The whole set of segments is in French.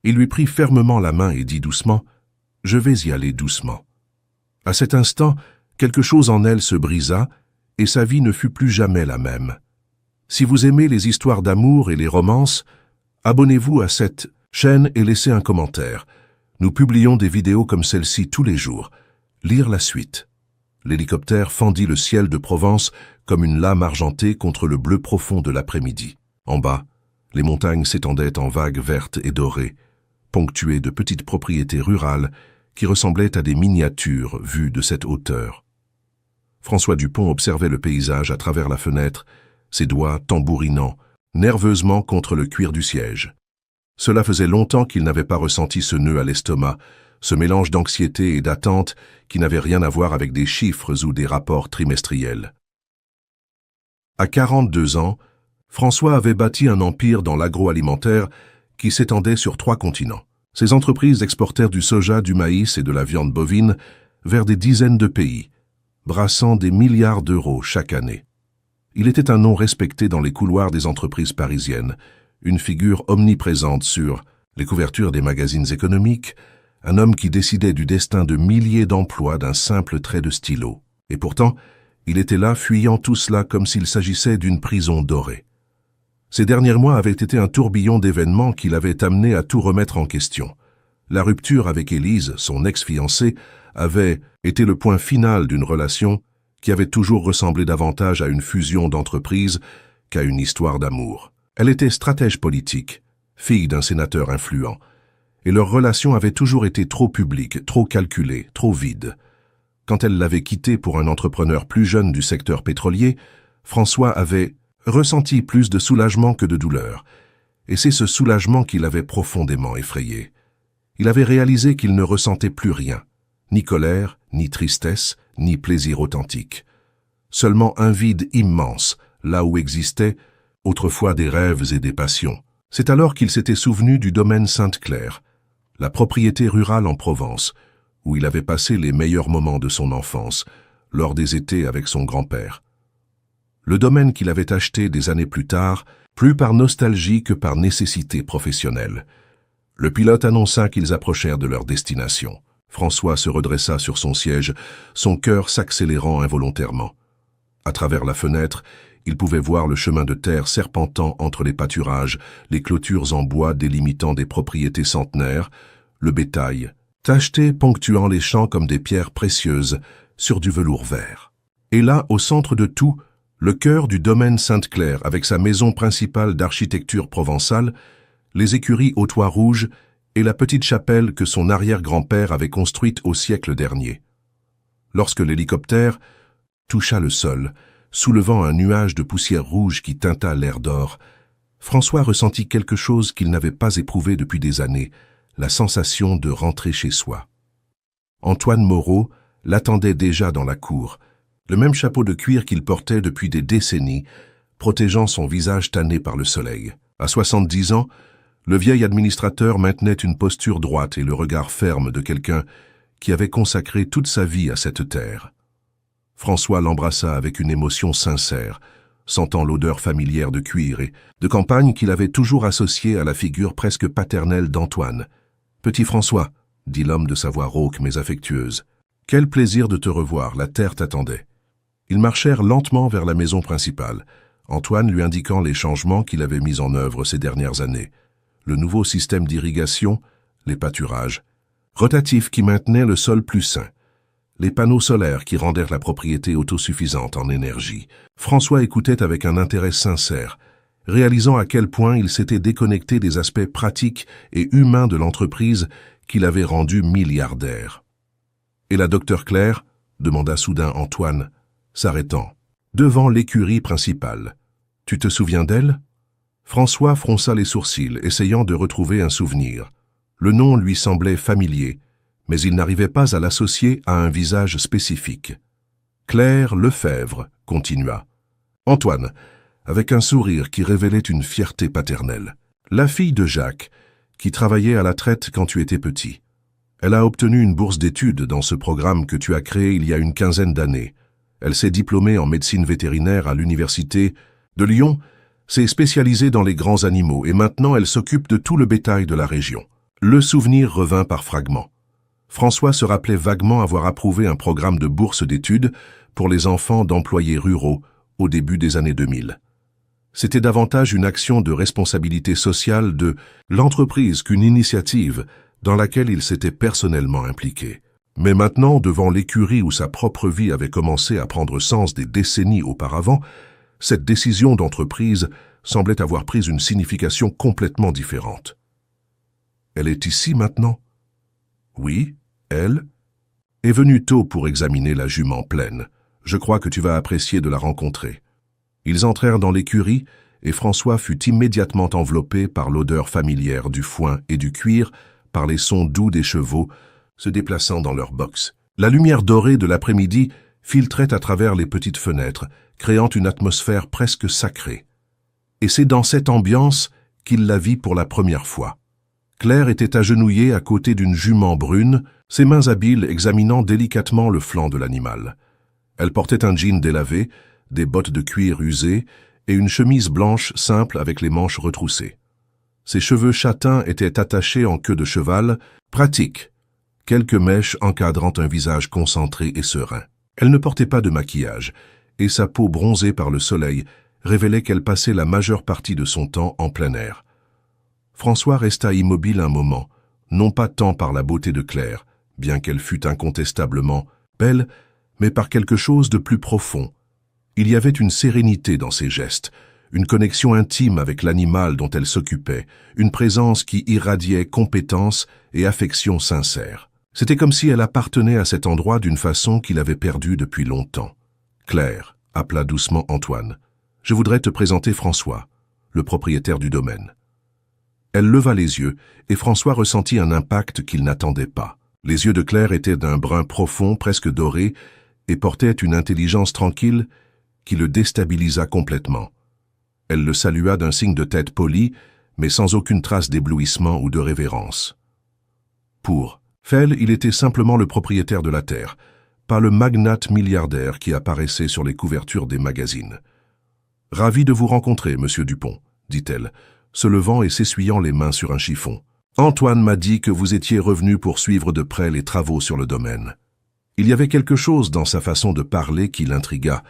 Il lui prit fermement la main et dit doucement « Je vais y aller doucement ». À cet instant, quelque chose en elle se brisa et sa vie ne fut plus jamais la même. Si vous aimez les histoires d'amour et les romances, abonnez-vous à cette chaîne et laissez un commentaire. Nous publions des vidéos comme celle-ci tous les jours. Lire la suite. L'hélicoptère fendit le ciel de Provence comme une lame argentée contre le bleu profond de l'après-midi. En bas, les montagnes s'étendaient en vagues vertes et dorées, ponctuées de petites propriétés rurales qui ressemblaient à des miniatures vues de cette hauteur. François Dupont observait le paysage à travers la fenêtre, ses doigts tambourinant nerveusement contre le cuir du siège. Cela faisait longtemps qu'il n'avait pas ressenti ce nœud à l'estomac, ce mélange d'anxiété et d'attente qui n'avait rien à voir avec des chiffres ou des rapports trimestriels. À 42 ans, François avait bâti un empire dans l'agroalimentaire qui s'étendait sur 3 continents. Ses entreprises exportèrent du soja, du maïs et de la viande bovine vers des dizaines de pays, brassant des milliards d'euros chaque année. Il était un nom respecté dans les couloirs des entreprises parisiennes, une figure omniprésente sur les couvertures des magazines économiques, un homme qui décidait du destin de milliers d'emplois d'un simple trait de stylo. Et pourtant, il était là, fuyant tout cela comme s'il s'agissait d'une prison dorée. Ces derniers mois avaient été un tourbillon d'événements qui l'avaient amené à tout remettre en question. La rupture avec Élise, son ex-fiancée, avait été le point final d'une relation qui avait toujours ressemblé davantage à une fusion d'entreprises qu'à une histoire d'amour. Elle était stratège politique, fille d'un sénateur influent, et leur relation avait toujours été trop publique, trop calculée, trop vide. Quand elle l'avait quitté pour un entrepreneur plus jeune du secteur pétrolier, François avait ressenti plus de soulagement que de douleur, et c'est ce soulagement qui l'avait profondément effrayé. Il avait réalisé qu'il ne ressentait plus rien, ni colère, ni tristesse, ni plaisir authentique. Seulement un vide immense, là où existaient autrefois des rêves et des passions. C'est alors qu'il s'était souvenu du domaine Sainte-Claire, la propriété rurale en Provence, où il avait passé les meilleurs moments de son enfance, lors des étés avec son grand-père. Le domaine qu'il avait acheté des années plus tard, plus par nostalgie que par nécessité professionnelle. Le pilote annonça qu'ils approchèrent de leur destination. François se redressa sur son siège, son cœur s'accélérant involontairement. À travers la fenêtre, il pouvait voir le chemin de terre serpentant entre les pâturages, les clôtures en bois délimitant des propriétés centenaires, le bétail, tacheté ponctuant les champs comme des pierres précieuses sur du velours vert. Et là, au centre de tout, le cœur du domaine Sainte-Claire, avec sa maison principale d'architecture provençale, les écuries aux toits rouges et la petite chapelle que son arrière-grand-père avait construite au siècle dernier. Lorsque l'hélicoptère toucha le sol, soulevant un nuage de poussière rouge qui teinta l'air d'or, François ressentit quelque chose qu'il n'avait pas éprouvé depuis des années, la sensation de rentrer chez soi. Antoine Moreau l'attendait déjà dans la cour, le même chapeau de cuir qu'il portait depuis des décennies, protégeant son visage tanné par le soleil. À 70 ans, le vieil administrateur maintenait une posture droite et le regard ferme de quelqu'un qui avait consacré toute sa vie à cette terre. François l'embrassa avec une émotion sincère, sentant l'odeur familière de cuir et de campagne qu'il avait toujours associée à la figure presque paternelle d'Antoine. « Petit François », dit l'homme de sa voix rauque mais affectueuse, « quel plaisir de te revoir, la terre t'attendait. » Ils marchèrent lentement vers la maison principale, Antoine lui indiquant les changements qu'il avait mis en œuvre ces dernières années. Le nouveau système d'irrigation, les pâturages, rotatifs qui maintenaient le sol plus sain, les panneaux solaires qui rendèrent la propriété autosuffisante en énergie. François écoutait avec un intérêt sincère, réalisant à quel point il s'était déconnecté des aspects pratiques et humains de l'entreprise qui l'avait rendu milliardaire. « Et la docteur Claire ?» demanda soudain Antoine, s'arrêtant, devant l'écurie principale. « Tu te souviens d'elle ?» François fronça les sourcils, essayant de retrouver un souvenir. Le nom lui semblait familier, mais il n'arrivait pas à l'associer à un visage spécifique. « Claire Lefebvre » continua. Antoine, avec un sourire qui révélait une fierté paternelle. « La fille de Jacques, qui travaillait à la traite quand tu étais petit. Elle a obtenu une bourse d'études dans ce programme que tu as créé il y a une quinzaine d'années. Elle s'est diplômée en médecine vétérinaire à l'université de Lyon, s'est spécialisée dans les grands animaux et maintenant elle s'occupe de tout le bétail de la région. Le souvenir revint par fragments. François se rappelait vaguement avoir approuvé un programme de bourse d'études pour les enfants d'employés ruraux au début des années 2000. C'était davantage une action de responsabilité sociale de l'entreprise qu'une initiative dans laquelle il s'était personnellement impliqué. Mais maintenant, devant l'écurie où sa propre vie avait commencé à prendre sens des décennies auparavant, cette décision d'entreprise semblait avoir pris une signification complètement différente. Elle est ici maintenant? Oui, elle est venue tôt pour examiner la jument pleine. Je crois que tu vas apprécier de la rencontrer. Ils entrèrent dans l'écurie et François fut immédiatement enveloppé par l'odeur familière du foin et du cuir, par les sons doux des chevaux se déplaçant dans leur box. La lumière dorée de l'après-midi filtrait à travers les petites fenêtres, créant une atmosphère presque sacrée. Et c'est dans cette ambiance qu'il la vit pour la première fois. Claire était agenouillée à côté d'une jument brune, ses mains habiles examinant délicatement le flanc de l'animal. Elle portait un jean délavé, des bottes de cuir usées et une chemise blanche simple avec les manches retroussées. Ses cheveux châtains étaient attachés en queue de cheval, pratique, quelques mèches encadrant un visage concentré et serein. Elle ne portait pas de maquillage, et sa peau bronzée par le soleil révélait qu'elle passait la majeure partie de son temps en plein air. François resta immobile un moment, non pas tant par la beauté de Claire, bien qu'elle fût incontestablement belle, mais par quelque chose de plus profond. Il y avait une sérénité dans ses gestes, une connexion intime avec l'animal dont elle s'occupait, une présence qui irradiait compétence et affection sincère. C'était comme si elle appartenait à cet endroit d'une façon qu'il avait perdue depuis longtemps. « Claire », appela doucement Antoine, « je voudrais te présenter François, le propriétaire du domaine. » Elle leva les yeux, et François ressentit un impact qu'il n'attendait pas. Les yeux de Claire étaient d'un brun profond, presque doré, et portaient une intelligence tranquille qui le déstabilisa complètement. Elle le salua d'un signe de tête poli, mais sans aucune trace d'éblouissement ou de révérence. Pour Fell, il était simplement le propriétaire de la terre, pas le magnate milliardaire qui apparaissait sur les couvertures des magazines. « Ravi de vous rencontrer, monsieur Dupont, » dit-elle, se levant et s'essuyant les mains sur un chiffon. « Antoine m'a dit que vous étiez revenu pour suivre de près les travaux sur le domaine. » Il y avait quelque chose dans sa façon de parler qui l'intrigua.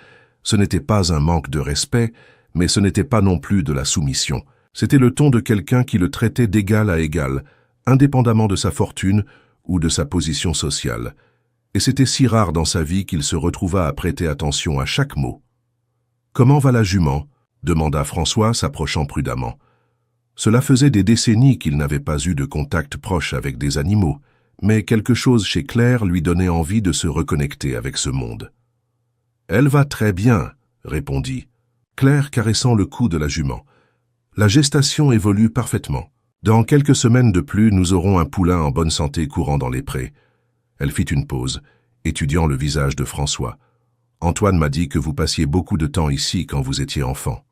Ce n'était pas un manque de respect, mais ce n'était pas non plus de la soumission. C'était le ton de quelqu'un qui le traitait d'égal à égal, indépendamment de sa fortune ou de sa position sociale. Et c'était si rare dans sa vie qu'il se retrouva à prêter attention à chaque mot. « Comment va la jument ?» demanda François, s'approchant prudemment. Cela faisait des décennies qu'il n'avait pas eu de contact proche avec des animaux, mais quelque chose chez Claire lui donnait envie de se reconnecter avec ce monde. « Elle va très bien, » répondit Claire, caressant le cou de la jument. « La gestation évolue parfaitement. Dans quelques semaines de plus, nous aurons un poulain en bonne santé courant dans les prés. » Elle fit une pause, étudiant le visage de François. « Antoine m'a dit que vous passiez beaucoup de temps ici quand vous étiez enfant. »«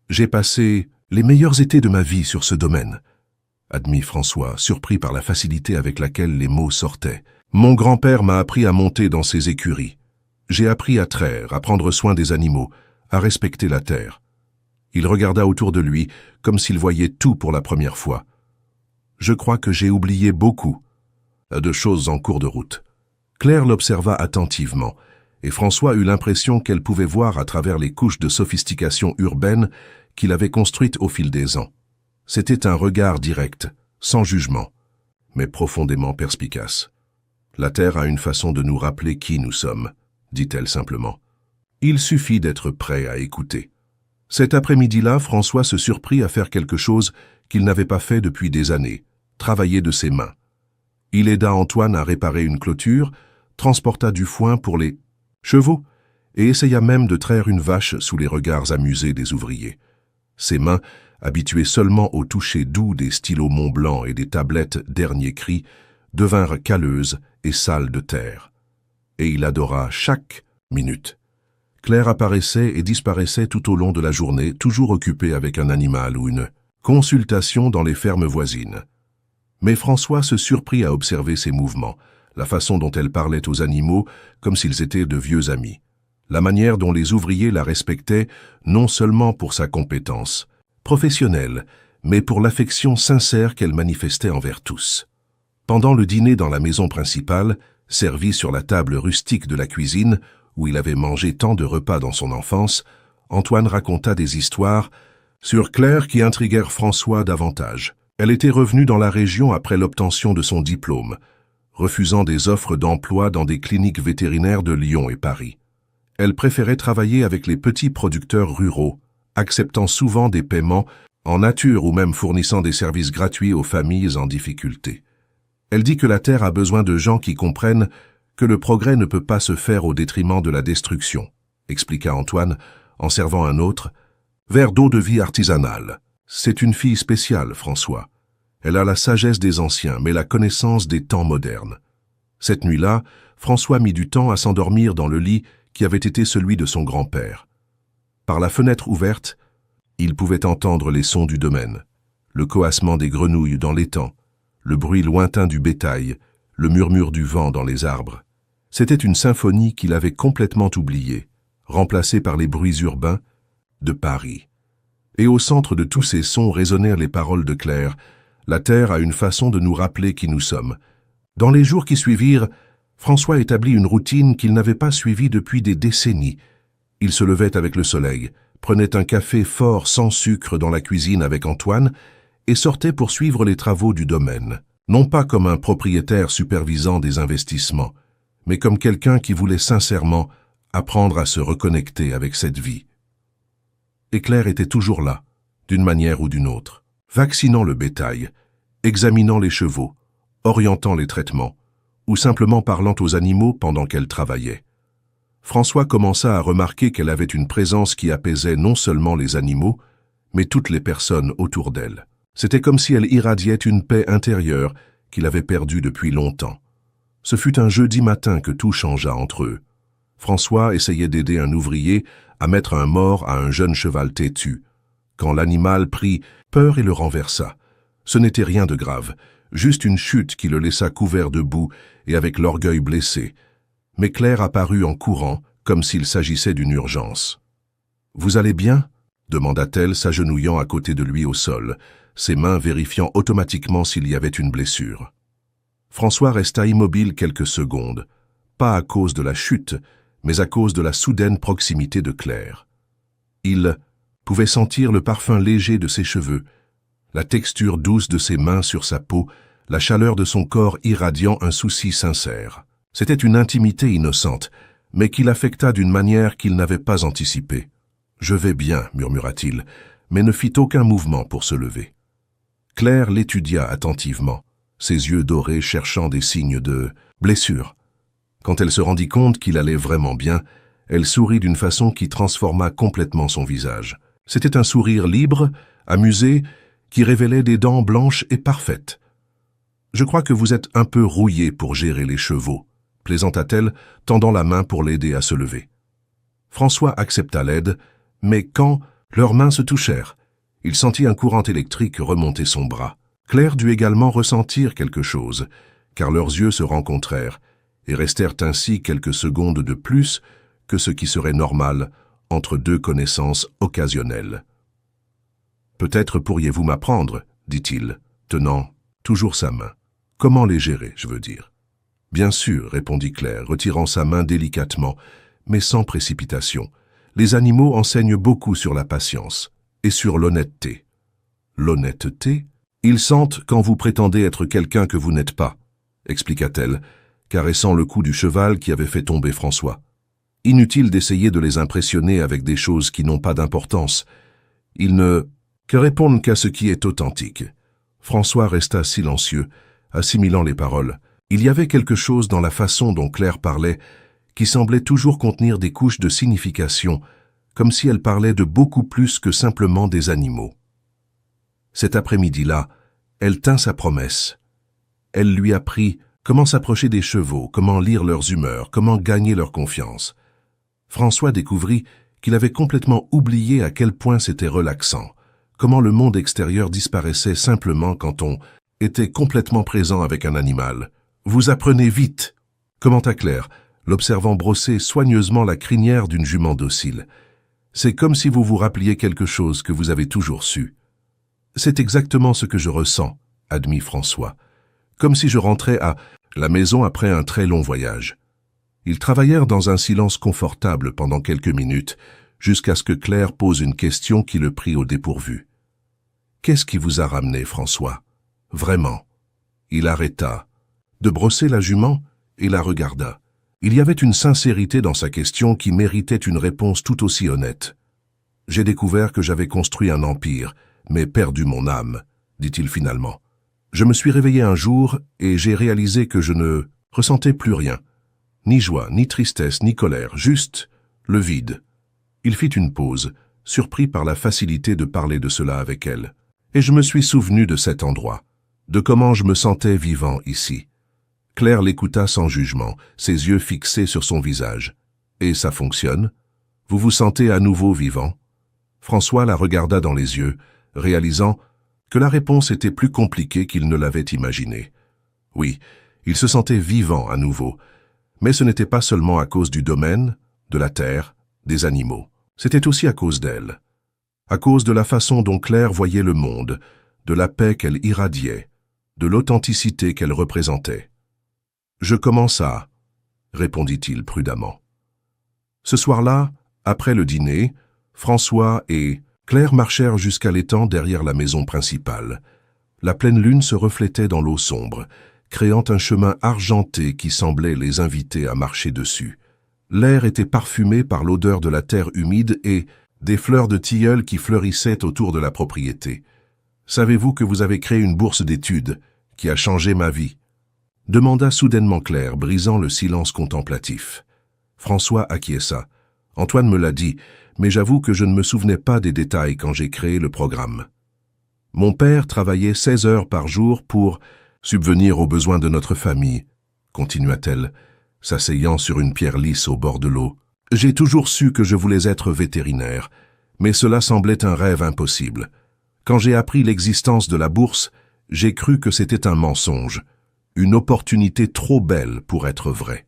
J'ai passé les meilleurs étés de ma vie sur ce domaine, » admit François, surpris par la facilité avec laquelle les mots sortaient. « Mon grand-père m'a appris à monter dans ses écuries. J'ai appris à traire, à prendre soin des animaux, à respecter la terre. » Il regarda autour de lui, comme s'il voyait tout pour la première fois. « Je crois que j'ai oublié beaucoup de choses en cours de route. » Claire l'observa attentivement, et François eut l'impression qu'elle pouvait voir à travers les couches de sophistication urbaine qu'il avait construites au fil des ans. C'était un regard direct, sans jugement, mais profondément perspicace. « La terre a une façon de nous rappeler qui nous sommes, » dit-elle simplement. Il suffit d'être prêt à écouter. Cet après-midi-là, François se surprit à faire quelque chose qu'il n'avait pas fait depuis des années, travailler de ses mains. Il aida Antoine à réparer une clôture, transporta du foin pour les chevaux et essaya même de traire une vache sous les regards amusés des ouvriers. Ses mains, habituées seulement au toucher doux des stylos Montblanc et des tablettes Dernier Cri, devinrent calleuses et sales de terre. Et il adora chaque minute. Claire apparaissait et disparaissait tout au long de la journée, toujours occupée avec un animal ou une consultation dans les fermes voisines. Mais François se surprit à observer ses mouvements, la façon dont elle parlait aux animaux comme s'ils étaient de vieux amis, la manière dont les ouvriers la respectaient non seulement pour sa compétence professionnelle, mais pour l'affection sincère qu'elle manifestait envers tous. Pendant le dîner dans la maison principale, servi sur la table rustique de la cuisine, où il avait mangé tant de repas dans son enfance, Antoine raconta des histoires sur Claire qui intriguèrent François davantage. Elle était revenue dans la région après l'obtention de son diplôme, refusant des offres d'emploi dans des cliniques vétérinaires de Lyon et Paris. Elle préférait travailler avec les petits producteurs ruraux, acceptant souvent des paiements en nature ou même fournissant des services gratuits aux familles en difficulté. Elle dit que la Terre a besoin de gens qui comprennent que le progrès ne peut pas se faire au détriment de la destruction, expliqua Antoine en servant un autre verre d'eau de vie artisanale. C'est une fille spéciale, François. Elle a la sagesse des anciens, mais la connaissance des temps modernes. Cette nuit-là, François mit du temps à s'endormir dans le lit qui avait été celui de son grand-père. Par la fenêtre ouverte, il pouvait entendre les sons du domaine, le coassement des grenouilles dans l'étang, le bruit lointain du bétail, le murmure du vent dans les arbres. C'était une symphonie qu'il avait complètement oubliée, remplacée par les bruits urbains de Paris. Et au centre de tous ces sons résonnèrent les paroles de Claire. La Terre a une façon de nous rappeler qui nous sommes. Dans les jours qui suivirent, François établit une routine qu'il n'avait pas suivie depuis des décennies. Il se levait avec le soleil, prenait un café fort sans sucre dans la cuisine avec Antoine et sortait pour suivre les travaux du domaine. Non pas comme un propriétaire supervisant des investissements, mais comme quelqu'un qui voulait sincèrement apprendre à se reconnecter avec cette vie. Et Claire était toujours là, d'une manière ou d'une autre, vaccinant le bétail, examinant les chevaux, orientant les traitements, ou simplement parlant aux animaux pendant qu'elle travaillait. François commença à remarquer qu'elle avait une présence qui apaisait non seulement les animaux, mais toutes les personnes autour d'elle. C'était comme si elle irradiait une paix intérieure qu'il avait perdue depuis longtemps. Ce fut un jeudi matin que tout changea entre eux. François essayait d'aider un ouvrier à mettre un mors à un jeune cheval têtu, quand l'animal prit peur et le renversa. Ce n'était rien de grave, juste une chute qui le laissa couvert de boue et avec l'orgueil blessé. Mais Claire apparut en courant, comme s'il s'agissait d'une urgence. « Vous allez bien ?» demanda-t-elle, s'agenouillant à côté de lui au sol, ses mains vérifiant automatiquement s'il y avait une blessure. François resta immobile quelques secondes, pas à cause de la chute, mais à cause de la soudaine proximité de Claire. Il pouvait sentir le parfum léger de ses cheveux, la texture douce de ses mains sur sa peau, la chaleur de son corps irradiant un souci sincère. C'était une intimité innocente, mais qui l'affecta d'une manière qu'il n'avait pas anticipée. « Je vais bien », murmura-t-il, mais ne fit aucun mouvement pour se lever. Claire l'étudia attentivement, ses yeux dorés cherchant des signes de blessure. Quand elle se rendit compte qu'il allait vraiment bien, elle sourit d'une façon qui transforma complètement son visage. C'était un sourire libre, amusé, qui révélait des dents blanches et parfaites. « Je crois que vous êtes un peu rouillé pour gérer les chevaux », plaisanta-t-elle, tendant la main pour l'aider à se lever. François accepta l'aide, mais quand leurs mains se touchèrent, il sentit un courant électrique remonter son bras. Claire dut également ressentir quelque chose, car leurs yeux se rencontrèrent, et restèrent ainsi quelques secondes de plus que ce qui serait normal entre deux connaissances occasionnelles. « Peut-être pourriez-vous m'apprendre, dit-il, tenant toujours sa main. Comment les gérer, je veux dire. »« Bien sûr, répondit Claire, retirant sa main délicatement, mais sans précipitation. Les animaux enseignent beaucoup sur la patience et sur l'honnêteté. »« L'honnêteté ? Ils sentent quand vous prétendez être quelqu'un que vous n'êtes pas, expliqua-t-elle, caressant le cou du cheval qui avait fait tomber François. Inutile d'essayer de les impressionner avec des choses qui n'ont pas d'importance. Ils ne répondent qu'à ce qui est authentique. François resta silencieux, assimilant les paroles. Il y avait quelque chose dans la façon dont Claire parlait qui semblait toujours contenir des couches de signification, comme si elle parlait de beaucoup plus que simplement des animaux. Cet après-midi-là, elle tint sa promesse. Elle lui apprit comment s'approcher des chevaux, comment lire leurs humeurs, comment gagner leur confiance. François découvrit qu'il avait complètement oublié à quel point c'était relaxant, comment le monde extérieur disparaissait simplement quand on était complètement présent avec un animal. « Vous apprenez vite !» commenta Claire, l'observant brosser soigneusement la crinière d'une jument docile. « C'est comme si vous vous rappeliez quelque chose que vous avez toujours su. » C'est exactement ce que je ressens, admit François, comme si je rentrais à la maison après un très long voyage. Ils travaillèrent dans un silence confortable pendant quelques minutes, jusqu'à ce que Claire pose une question qui le prit au dépourvu. « Qu'est-ce qui vous a ramené, François? Vraiment ?» Il arrêta de brosser la jument et la regarda. Il y avait une sincérité dans sa question qui méritait une réponse tout aussi honnête. « J'ai découvert que j'avais construit un empire, mais perdu mon âme, dit-il finalement. Je me suis réveillé un jour et j'ai réalisé que je ne ressentais plus rien. Ni joie, ni tristesse, ni colère, juste le vide. » Il fit une pause, surpris par la facilité de parler de cela avec elle. Et je me suis souvenu de cet endroit, de comment je me sentais vivant ici. Claire l'écouta sans jugement, ses yeux fixés sur son visage. « Et ça fonctionne? Vous vous sentez à nouveau vivant ?» François la regarda dans les yeux, réalisant que la réponse était plus compliquée qu'il ne l'avait imaginé. Oui, il se sentait vivant à nouveau, mais ce n'était pas seulement à cause du domaine, de la terre, des animaux. C'était aussi à cause d'elle. À cause de la façon dont Claire voyait le monde, de la paix qu'elle irradiait, de l'authenticité qu'elle représentait. « Je commence à... » répondit-il prudemment. Ce soir-là, après le dîner, François et Claire marchèrent jusqu'à l'étang derrière la maison principale. La pleine lune se reflétait dans l'eau sombre, créant un chemin argenté qui semblait les inviter à marcher dessus. L'air était parfumé par l'odeur de la terre humide et des fleurs de tilleul qui fleurissaient autour de la propriété. « Savez-vous que vous avez créé une bourse d'études qui a changé ma vie ?» demanda soudainement Claire, brisant le silence contemplatif. François acquiesça. « Antoine me l'a dit, mais j'avoue que je ne me souvenais pas des détails quand j'ai créé le programme. Mon père travaillait 16 heures par jour pour subvenir aux besoins de notre famille, continua-t-elle, s'asseyant sur une pierre lisse au bord de l'eau. J'ai toujours su que je voulais être vétérinaire, mais cela semblait un rêve impossible. Quand j'ai appris l'existence de la bourse, j'ai cru que c'était un mensonge, une opportunité trop belle pour être vraie. »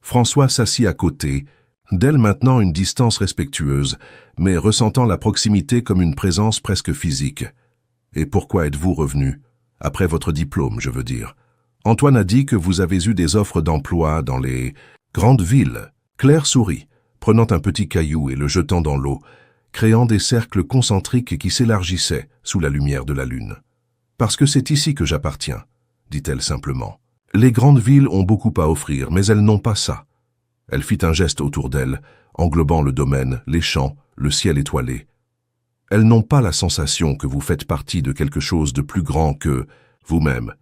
François s'assit à côté, d'elle maintenant une distance respectueuse, mais ressentant la proximité comme une présence presque physique. « Et pourquoi êtes-vous revenu? Après votre diplôme, je veux dire. Antoine a dit que vous avez eu des offres d'emploi dans les grandes villes. » Claire sourit, prenant un petit caillou et le jetant dans l'eau, créant des cercles concentriques qui s'élargissaient sous la lumière de la lune. « Parce que c'est ici que j'appartiens, » dit-elle simplement. « Les grandes villes ont beaucoup à offrir, mais elles n'ont pas ça. » Elle fit un geste autour d'elle, englobant le domaine, les champs, le ciel étoilé. « Elles n'ont pas la sensation que vous faites partie de quelque chose de plus grand que vous-même.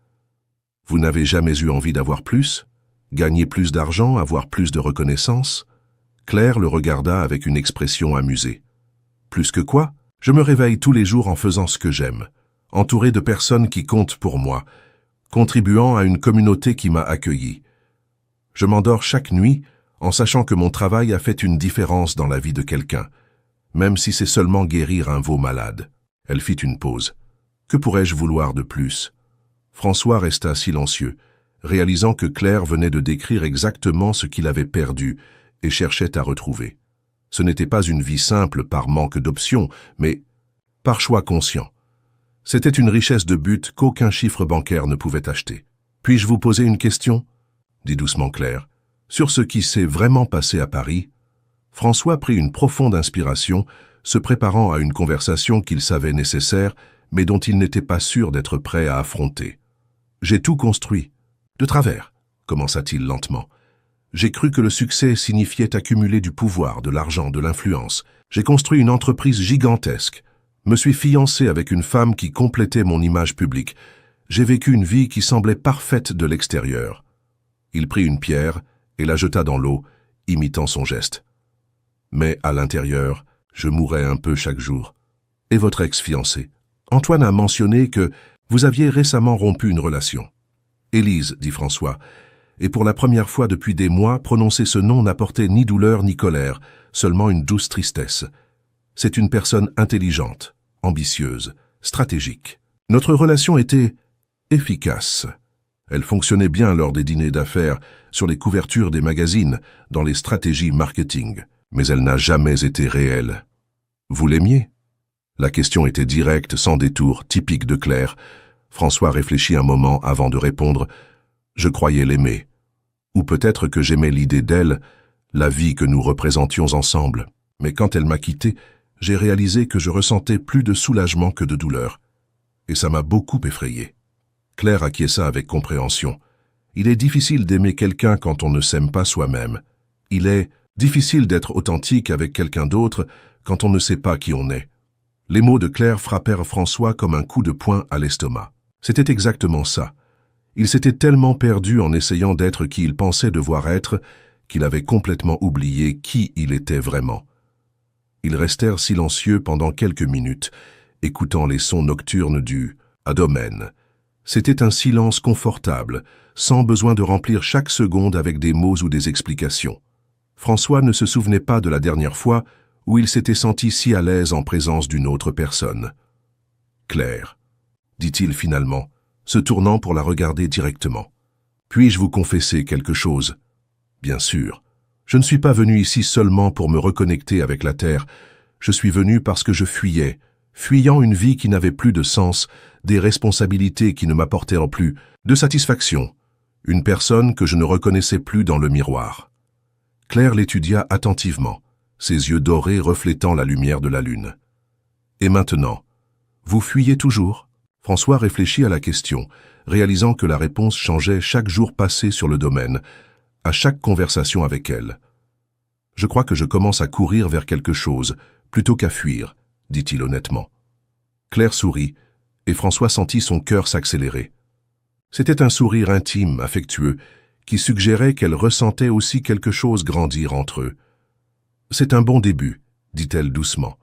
Vous n'avez jamais eu envie d'avoir plus? Gagner plus d'argent, avoir plus de reconnaissance ?» Claire le regarda avec une expression amusée. « Plus que quoi? Je me réveille tous les jours en faisant ce que j'aime, entouré de personnes qui comptent pour moi, contribuant à une communauté qui m'a accueilli. Je m'endors chaque nuit en sachant que mon travail a fait une différence dans la vie de quelqu'un, même si c'est seulement guérir un veau malade. » Elle fit une pause. « Que pourrais-je vouloir de plus ?» François resta silencieux, réalisant que Claire venait de décrire exactement ce qu'il avait perdu et cherchait à retrouver. Ce n'était pas une vie simple par manque d'options, mais par choix conscient. C'était une richesse de but qu'aucun chiffre bancaire ne pouvait acheter. « Puis-je vous poser une question ?» dit doucement Claire. « Sur ce qui s'est vraiment passé à Paris ?» François prit une profonde inspiration, se préparant à une conversation qu'il savait nécessaire, mais dont il n'était pas sûr d'être prêt à affronter. « J'ai tout construit. De travers, » commença-t-il lentement. « J'ai cru que le succès signifiait accumuler du pouvoir, de l'argent, de l'influence. J'ai construit une entreprise gigantesque. Me suis fiancé avec une femme qui complétait mon image publique. J'ai vécu une vie qui semblait parfaite de l'extérieur. » Il prit une pierre et la jeta dans l'eau, imitant son geste. « Mais à l'intérieur, je mourais un peu chaque jour. » « Et votre ex-fiancé? Antoine a mentionné que vous aviez récemment rompu une relation. »« Élise, » dit François, et pour la première fois depuis des mois, prononcer ce nom n'apportait ni douleur ni colère, seulement une douce tristesse. C'est une personne intelligente, ambitieuse, stratégique. Notre relation était efficace. Elle fonctionnait bien lors des dîners d'affaires, sur les couvertures des magazines, dans les stratégies marketing. Mais elle n'a jamais été réelle. Vous l'aimiez? La question était directe, sans détour, typique de Claire. François réfléchit un moment avant de répondre « Je croyais l'aimer. Ou peut-être que j'aimais l'idée d'elle, la vie que nous représentions ensemble. Mais quand elle m'a quitté, j'ai réalisé que je ressentais plus de soulagement que de douleur. Et ça m'a beaucoup effrayé. » Claire acquiesça avec compréhension. Il est difficile d'aimer quelqu'un quand on ne s'aime pas soi-même. Il est difficile d'être authentique avec quelqu'un d'autre quand on ne sait pas qui on est. Les mots de Claire frappèrent François comme un coup de poing à l'estomac. C'était exactement ça. Il s'était tellement perdu en essayant d'être qui il pensait devoir être qu'il avait complètement oublié qui il était vraiment. Ils restèrent silencieux pendant quelques minutes, écoutant les sons nocturnes du domaine. C'était un silence confortable, sans besoin de remplir chaque seconde avec des mots ou des explications. François ne se souvenait pas de la dernière fois où il s'était senti si à l'aise en présence d'une autre personne. « Claire », dit-il finalement, se tournant pour la regarder directement. « Puis-je vous confesser quelque chose ? Bien sûr. Je ne suis pas venu ici seulement pour me reconnecter avec la terre. Je suis venu parce que je fuyais, fuyant une vie qui n'avait plus de sens, des responsabilités qui ne m'apportaient plus de satisfaction, une personne que je ne reconnaissais plus dans le miroir. » Claire l'étudia attentivement, ses yeux dorés reflétant la lumière de la lune. « Et maintenant, vous fuyez toujours ?» François réfléchit à la question, réalisant que la réponse changeait chaque jour passé sur le domaine, à chaque conversation avec elle. « Je crois que je commence à courir vers quelque chose, plutôt qu'à fuir, » dit-il honnêtement. Claire sourit, et François sentit son cœur s'accélérer. C'était un sourire intime, affectueux, qui suggérait qu'elle ressentait aussi quelque chose grandir entre eux. « C'est un bon début, » dit-elle doucement.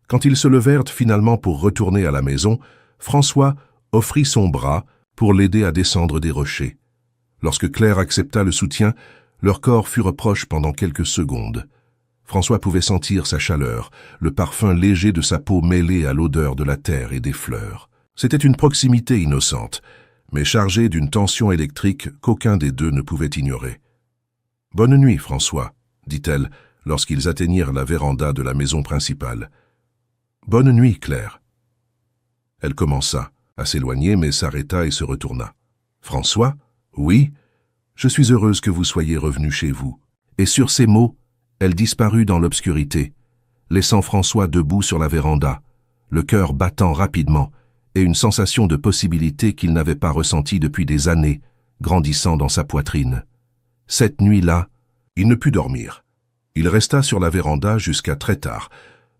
Quand ils se levèrent finalement pour retourner à la maison, François offrit son bras pour l'aider à descendre des rochers. Lorsque Claire accepta le soutien, leur corps furent proches pendant quelques secondes. François pouvait sentir sa chaleur, le parfum léger de sa peau mêlé à l'odeur de la terre et des fleurs. C'était une proximité innocente, mais chargée d'une tension électrique qu'aucun des deux ne pouvait ignorer. « Bonne nuit, François, » dit-elle lorsqu'ils atteignirent la véranda de la maison principale. « Bonne nuit, Claire. » Elle commença à s'éloigner, mais s'arrêta et se retourna. « François, oui, je suis heureuse que vous soyez revenu chez vous. » Et sur ces mots, elle disparut dans l'obscurité, laissant François debout sur la véranda, le cœur battant rapidement et une sensation de possibilité qu'il n'avait pas ressentie depuis des années, grandissant dans sa poitrine. Cette nuit-là, il ne put dormir. Il resta sur la véranda jusqu'à très tard,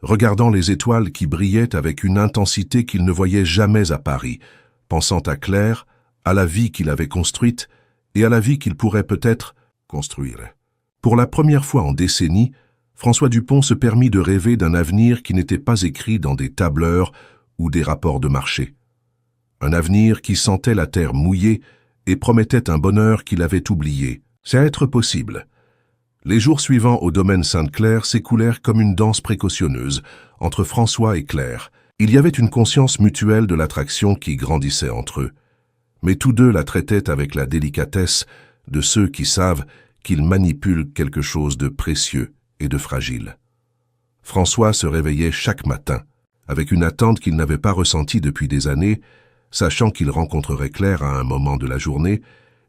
regardant les étoiles qui brillaient avec une intensité qu'il ne voyait jamais à Paris, pensant à Claire, à la vie qu'il avait construite et à la vie qu'il pourrait peut-être construire. Pour la première fois en décennies, François Dupont se permit de rêver d'un avenir qui n'était pas écrit dans des tableurs ou des rapports de marché. Un avenir qui sentait la terre mouillée et promettait un bonheur qu'il avait oublié. C'est être possible. Les jours suivants au domaine Sainte-Claire s'écoulèrent comme une danse précautionneuse entre François et Claire. Il y avait une conscience mutuelle de l'attraction qui grandissait entre eux. Mais tous deux la traitaient avec la délicatesse de ceux qui savent qu'ils manipulent quelque chose de précieux et de fragile. François se réveillait chaque matin, avec une attente qu'il n'avait pas ressentie depuis des années, sachant qu'il rencontrerait Claire à un moment de la journée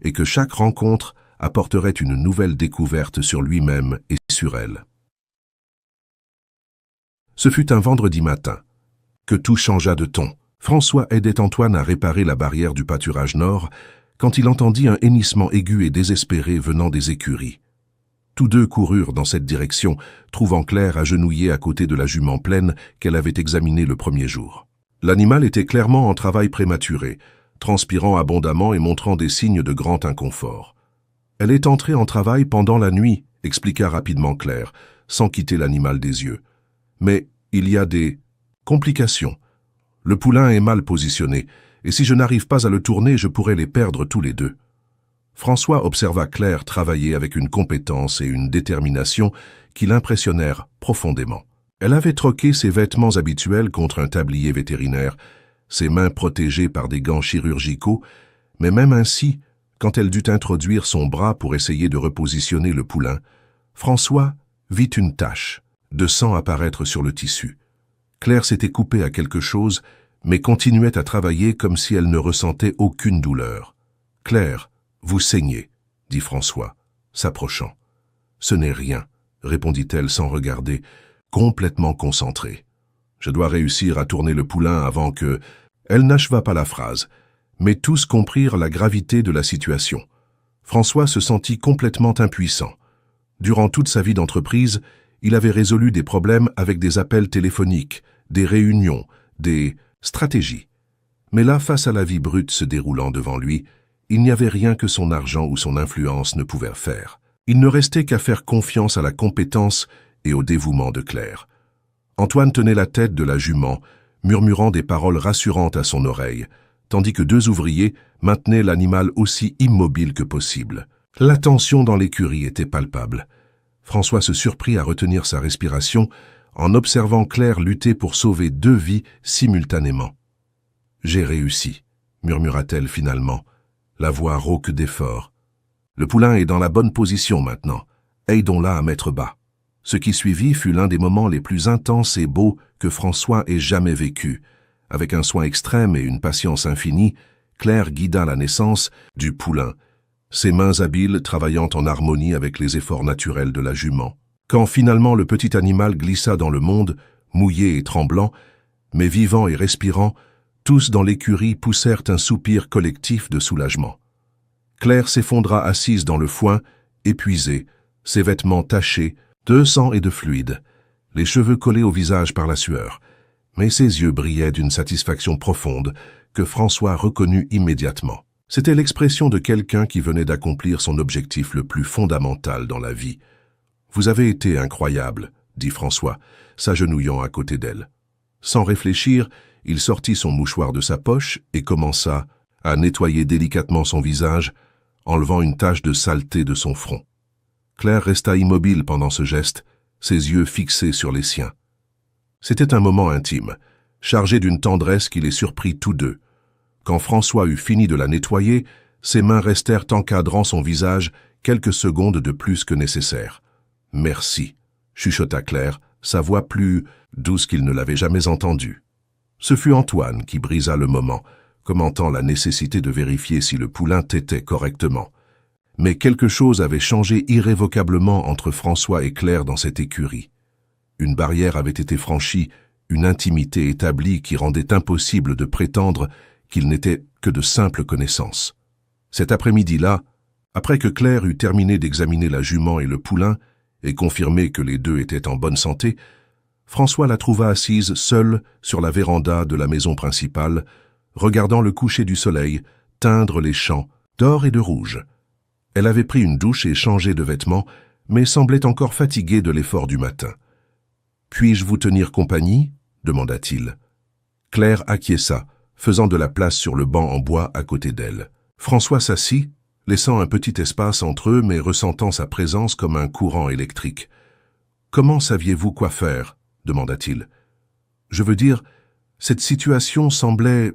et que chaque rencontre apporterait une nouvelle découverte sur lui-même et sur elle. Ce fut un vendredi matin que tout changea de ton. François aidait Antoine à réparer la barrière du pâturage nord quand il entendit un hennissement aigu et désespéré venant des écuries. Tous deux coururent dans cette direction, trouvant Claire agenouillée à côté de la jument pleine qu'elle avait examinée le premier jour. L'animal était clairement en travail prématuré, transpirant abondamment et montrant des signes de grand inconfort. « Elle est entrée en travail pendant la nuit », expliqua rapidement Claire, sans quitter l'animal des yeux. « Mais il y a des complications. Le poulain est mal positionné, et si je n'arrive pas à le tourner, je pourrais les perdre tous les deux. » François observa Claire travailler avec une compétence et une détermination qui l'impressionnèrent profondément. Elle avait troqué ses vêtements habituels contre un tablier vétérinaire, ses mains protégées par des gants chirurgicaux, mais même ainsi, quand elle dut introduire son bras pour essayer de repositionner le poulain, François vit une tache de sang apparaître sur le tissu. Claire s'était coupée à quelque chose, mais continuait à travailler comme si elle ne ressentait aucune douleur. « Claire, vous saignez, » dit François, s'approchant. « Ce n'est rien, » répondit-elle sans regarder, complètement concentrée. « Je dois réussir à tourner le poulain avant que... » Elle n'acheva pas la phrase, mais tous comprirent la gravité de la situation. François se sentit complètement impuissant. Durant toute sa vie d'entreprise, il avait résolu des problèmes avec des appels téléphoniques, des réunions, des stratégies. Mais là, face à la vie brute se déroulant devant lui, il n'y avait rien que son argent ou son influence ne pouvaient faire. Il ne restait qu'à faire confiance à la compétence et au dévouement de Claire. Antoine tenait la tête de la jument, murmurant des paroles rassurantes à son oreille, tandis que 2 ouvriers maintenaient l'animal aussi immobile que possible. La tension dans l'écurie était palpable. François se surprit à retenir sa respiration en observant Claire lutter pour sauver 2 vies simultanément. « J'ai réussi », murmura-t-elle finalement, la voix rauque d'effort. « Le poulain est dans la bonne position maintenant. Aidons-la à mettre bas. » Ce qui suivit fut l'un des moments les plus intenses et beaux que François ait jamais vécu. Avec un soin extrême et une patience infinie, Claire guida la naissance du poulain, ses mains habiles travaillant en harmonie avec les efforts naturels de la jument. Quand finalement le petit animal glissa dans le monde, mouillé et tremblant, mais vivant et respirant, tous dans l'écurie poussèrent un soupir collectif de soulagement. Claire s'effondra assise dans le foin, épuisée, ses vêtements tachés, de sang et de fluide, les cheveux collés au visage par la sueur, mais ses yeux brillaient d'une satisfaction profonde que François reconnut immédiatement. C'était l'expression de quelqu'un qui venait d'accomplir son objectif le plus fondamental dans la vie. « Vous avez été incroyable », dit François, s'agenouillant à côté d'elle. Sans réfléchir, il sortit son mouchoir de sa poche et commença à nettoyer délicatement son visage, enlevant une tache de saleté de son front. Claire resta immobile pendant ce geste, ses yeux fixés sur les siens. C'était un moment intime, chargé d'une tendresse qui les surprit tous deux. Quand François eut fini de la nettoyer, ses mains restèrent encadrant son visage quelques secondes de plus que nécessaire. « Merci », chuchota Claire, sa voix plus douce qu'il ne l'avait jamais entendue. Ce fut Antoine qui brisa le moment, commentant la nécessité de vérifier si le poulain tétait correctement. Mais quelque chose avait changé irrévocablement entre François et Claire dans cette écurie. Une barrière avait été franchie, une intimité établie qui rendait impossible de prétendre qu'ils n'étaient que de simples connaissances. Cet après-midi-là, après que Claire eut terminé d'examiner la jument et le poulain et confirmé que les 2 étaient en bonne santé, François la trouva assise seule sur la véranda de la maison principale, regardant le coucher du soleil teindre les champs d'or et de rouge. Elle avait pris une douche et changé de vêtements, mais semblait encore fatiguée de l'effort du matin. « Puis-je vous tenir compagnie ?» demanda-t-il. Claire acquiesça, faisant de la place sur le banc en bois à côté d'elle. François s'assit, laissant un petit espace entre eux mais ressentant sa présence comme un courant électrique. « Comment saviez-vous quoi faire ?» demanda-t-il. « Je veux dire, cette situation semblait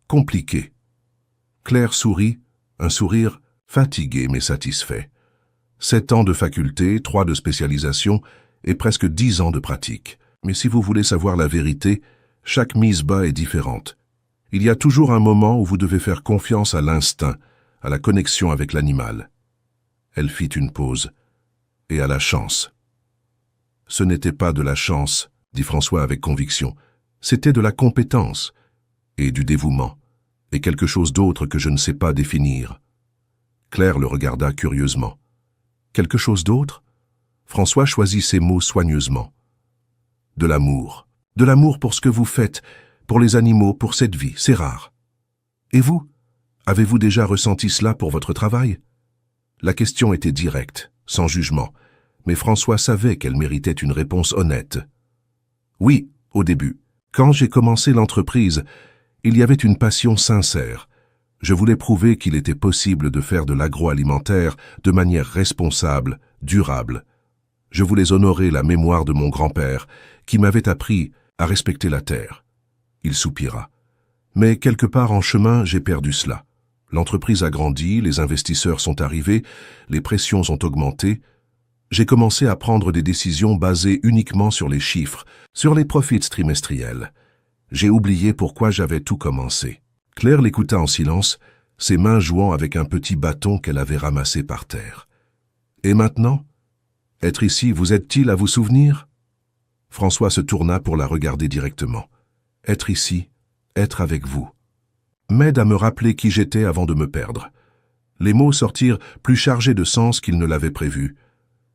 compliquée. » Claire sourit, un sourire fatigué mais satisfait. 7 ans de faculté, 3 de spécialisation et presque 10 ans de pratique. Mais si vous voulez savoir la vérité, chaque mise bas est différente. Il y a toujours un moment où vous devez faire confiance à l'instinct, à la connexion avec l'animal. Elle fit une pause. Et à la chance. Ce n'était pas de la chance, dit François avec conviction. C'était de la compétence et du dévouement, et quelque chose d'autre que je ne sais pas définir. Claire le regarda curieusement. Quelque chose d'autre? François choisit ses mots soigneusement. De l'amour. De l'amour pour ce que vous faites, pour les animaux, pour cette vie, c'est rare. Et vous? Avez-vous déjà ressenti cela pour votre travail? La question était directe, sans jugement, mais François savait qu'elle méritait une réponse honnête. Oui, au début. Quand j'ai commencé l'entreprise, il y avait une passion sincère. Je voulais prouver qu'il était possible de faire de l'agroalimentaire de manière responsable, durable. Je voulais honorer la mémoire de mon grand-père, qui m'avait appris à respecter la terre. Il soupira. Mais quelque part en chemin, j'ai perdu cela. L'entreprise a grandi, les investisseurs sont arrivés, les pressions ont augmenté. J'ai commencé à prendre des décisions basées uniquement sur les chiffres, sur les profits trimestriels. J'ai oublié pourquoi j'avais tout commencé. Claire l'écouta en silence, ses mains jouant avec un petit bâton qu'elle avait ramassé par terre. Et maintenant? Être ici vous aide-t-il à vous souvenir? François se tourna pour la regarder directement. Être ici, être avec vous, m'aide à me rappeler qui j'étais avant de me perdre. Les mots sortirent plus chargés de sens qu'ils ne l'avaient prévu.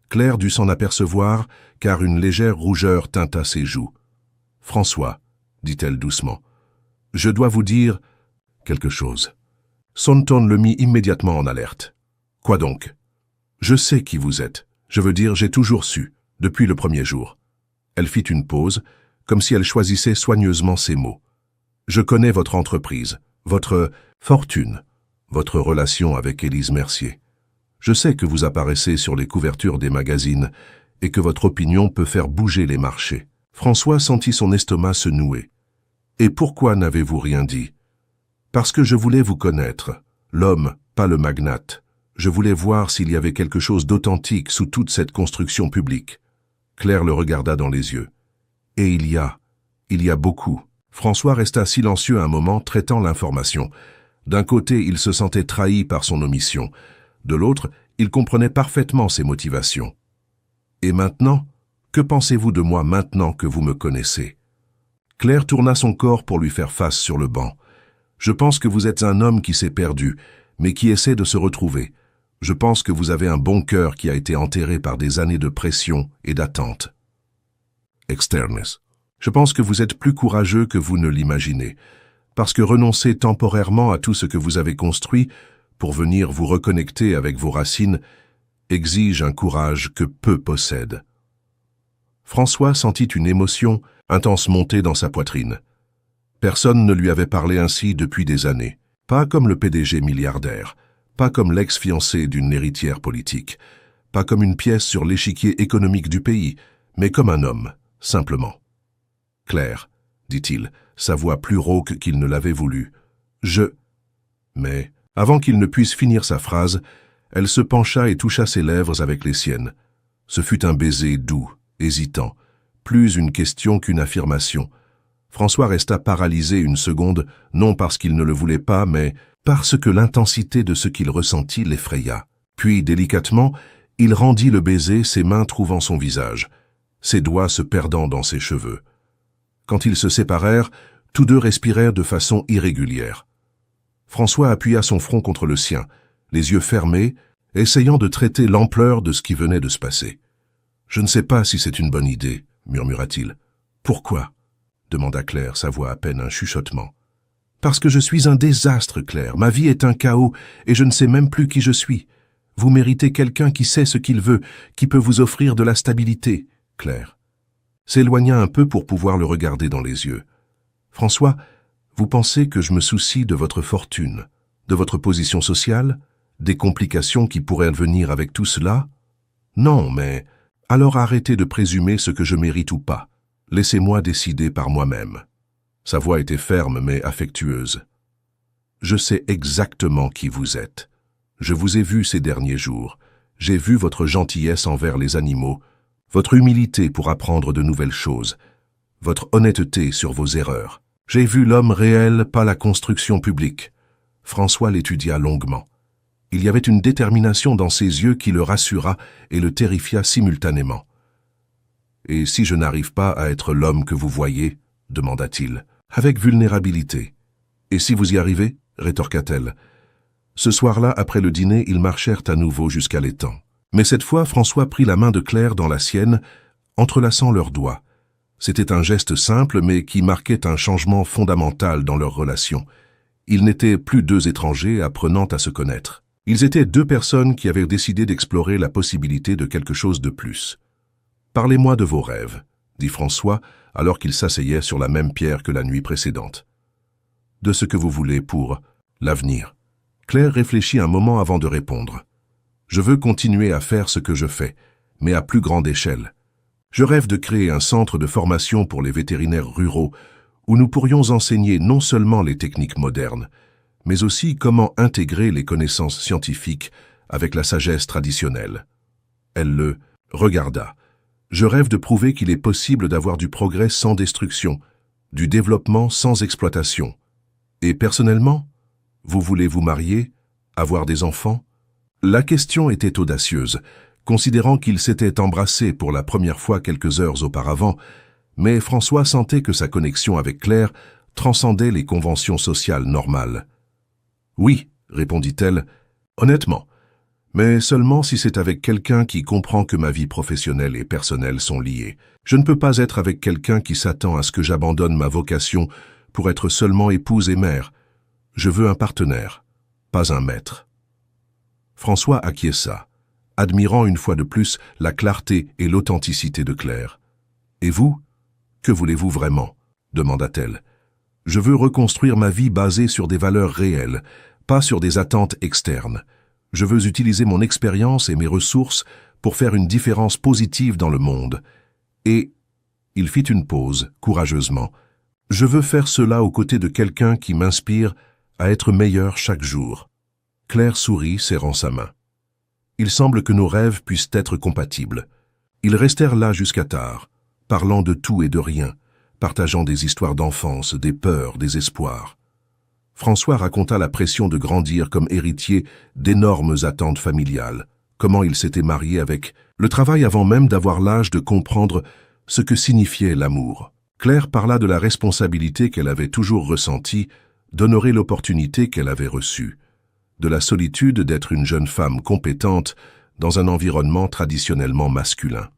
Claire dut s'en apercevoir, car une légère rougeur teinta ses joues. « François, dit-elle doucement, je dois vous dire quelque chose. » Son ton le mit immédiatement en alerte. « Quoi donc? »« Je sais qui vous êtes. Je veux dire, j'ai toujours su, depuis le premier jour. » Elle fit une pause, comme si elle choisissait soigneusement ses mots. « Je connais votre entreprise, votre fortune, votre relation avec Élise Mercier. Je sais que vous apparaissez sur les couvertures des magazines et que votre opinion peut faire bouger les marchés. » François sentit son estomac se nouer. « Et pourquoi n'avez-vous rien dit? »« Parce que je voulais vous connaître, l'homme, pas le magnate. Je voulais voir s'il y avait quelque chose d'authentique sous toute cette construction publique. » Claire le regarda dans les yeux. « Et il y a beaucoup. » François resta silencieux un moment, traitant l'information. D'un côté, il se sentait trahi par son omission. De l'autre, il comprenait parfaitement ses motivations. « Et maintenant? Que pensez-vous de moi maintenant que vous me connaissez ?» Claire tourna son corps pour lui faire face sur le banc. « Je pense que vous êtes un homme qui s'est perdu, mais qui essaie de se retrouver. Je pense que vous avez un bon cœur qui a été enterré par des années de pression et d'attente. » Externus. Je pense que vous êtes plus courageux que vous ne l'imaginez, parce que renoncer temporairement à tout ce que vous avez construit pour venir vous reconnecter avec vos racines exige un courage que peu possèdent. François sentit une émotion intense monter dans sa poitrine. Personne ne lui avait parlé ainsi depuis des années, pas comme le PDG milliardaire, pas comme l'ex-fiancé d'une héritière politique, pas comme une pièce sur l'échiquier économique du pays, mais comme un homme, simplement. « Claire, dit-il, sa voix plus rauque qu'il ne l'avait voulu, Mais, avant qu'il ne puisse finir sa phrase, elle se pencha et toucha ses lèvres avec les siennes. Ce fut un baiser doux, hésitant, plus une question qu'une affirmation. François resta paralysé une seconde, non parce qu'il ne le voulait pas, mais parce que l'intensité de ce qu'il ressentit l'effraya. Puis, délicatement, il rendit le baiser, ses mains trouvant son visage, ses doigts se perdant dans ses cheveux. Quand ils se séparèrent, tous deux respirèrent de façon irrégulière. François appuya son front contre le sien, les yeux fermés, essayant de traiter l'ampleur de ce qui venait de se passer. « Je ne sais pas si c'est une bonne idée, » murmura-t-il. « Pourquoi ?» demanda Claire, sa voix à peine un chuchotement. « Parce que je suis un désastre, Claire. Ma vie est un chaos et je ne sais même plus qui je suis. Vous méritez quelqu'un qui sait ce qu'il veut, qui peut vous offrir de la stabilité, Claire. » S'éloigna un peu pour pouvoir le regarder dans les yeux. « François, vous pensez que je me soucie de votre fortune, de votre position sociale, des complications qui pourraient venir avec tout cela? Non, mais alors arrêtez de présumer ce que je mérite ou pas. Laissez-moi décider par moi-même. » Sa voix était ferme mais affectueuse. « Je sais exactement qui vous êtes. Je vous ai vu ces derniers jours. J'ai vu votre gentillesse envers les animaux, votre humilité pour apprendre de nouvelles choses, votre honnêteté sur vos erreurs. J'ai vu l'homme réel, pas la construction publique. » François l'étudia longuement. Il y avait une détermination dans ses yeux qui le rassura et le terrifia simultanément. « Et si je n'arrive pas à être l'homme que vous voyez ?» demanda-t-il, avec vulnérabilité. « Et si vous y arrivez ?» rétorqua-t-elle. Ce soir-là, après le dîner, ils marchèrent à nouveau jusqu'à l'étang. Mais cette fois, François prit la main de Claire dans la sienne, entrelaçant leurs doigts. C'était un geste simple, mais qui marquait un changement fondamental dans leur relation. Ils n'étaient plus deux étrangers apprenant à se connaître. Ils étaient deux personnes qui avaient décidé d'explorer la possibilité de quelque chose de plus. « Parlez-moi de vos rêves », dit François, alors qu'il s'asseyait sur la même pierre que la nuit précédente. « De ce que vous voulez pour l'avenir. » Claire réfléchit un moment avant de répondre. « Je veux continuer à faire ce que je fais, mais à plus grande échelle. Je rêve de créer un centre de formation pour les vétérinaires ruraux où nous pourrions enseigner non seulement les techniques modernes, mais aussi comment intégrer les connaissances scientifiques avec la sagesse traditionnelle. » Elle le regarda. Je rêve de prouver qu'il est possible d'avoir du progrès sans destruction, du développement sans exploitation. Et personnellement, vous voulez vous marier, avoir des enfants? La question était audacieuse, considérant qu'ils s'étaient embrassés pour la première fois quelques heures auparavant, mais François sentait que sa connexion avec Claire transcendait les conventions sociales normales. « Oui, répondit-elle, honnêtement, mais seulement si c'est avec quelqu'un qui comprend que ma vie professionnelle et personnelle sont liées. Je ne peux pas être avec quelqu'un qui s'attend à ce que j'abandonne ma vocation pour être seulement épouse et mère. Je veux un partenaire, pas un maître. » François acquiesça, admirant une fois de plus la clarté et l'authenticité de Claire. « Et vous, que voulez-vous vraiment ?» demanda-t-elle. « Je veux reconstruire ma vie basée sur des valeurs réelles, pas sur des attentes externes. Je veux utiliser mon expérience et mes ressources pour faire une différence positive dans le monde. Et, il fit une pause, courageusement, je veux faire cela aux côtés de quelqu'un qui m'inspire à être meilleur chaque jour. » Claire sourit, serrant sa main. Il semble que nos rêves puissent être compatibles. Ils restèrent là jusqu'à tard, parlant de tout et de rien, partageant des histoires d'enfance, des peurs, des espoirs. François raconta la pression de grandir comme héritier d'énormes attentes familiales, comment il s'était marié avec le travail avant même d'avoir l'âge de comprendre ce que signifiait l'amour. Claire parla de la responsabilité qu'elle avait toujours ressentie d'honorer l'opportunité qu'elle avait reçue, de la solitude d'être une jeune femme compétente dans un environnement traditionnellement masculin.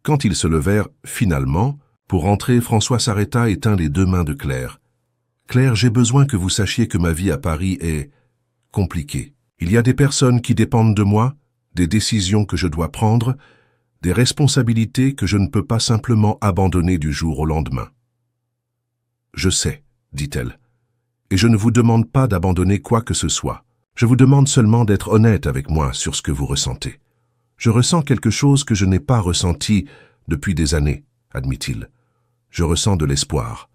Quand ils se levèrent, finalement, pour rentrer, François s'arrêta et tint les deux mains de Claire. « Claire, j'ai besoin que vous sachiez que ma vie à Paris est compliquée. Il y a des personnes qui dépendent de moi, des décisions que je dois prendre, des responsabilités que je ne peux pas simplement abandonner du jour au lendemain. »« Je sais, » dit-elle, « et je ne vous demande pas d'abandonner quoi que ce soit. Je vous demande seulement d'être honnête avec moi sur ce que vous ressentez. Je ressens quelque chose que je n'ai pas ressenti depuis des années, admit-il. Je ressens de l'espoir.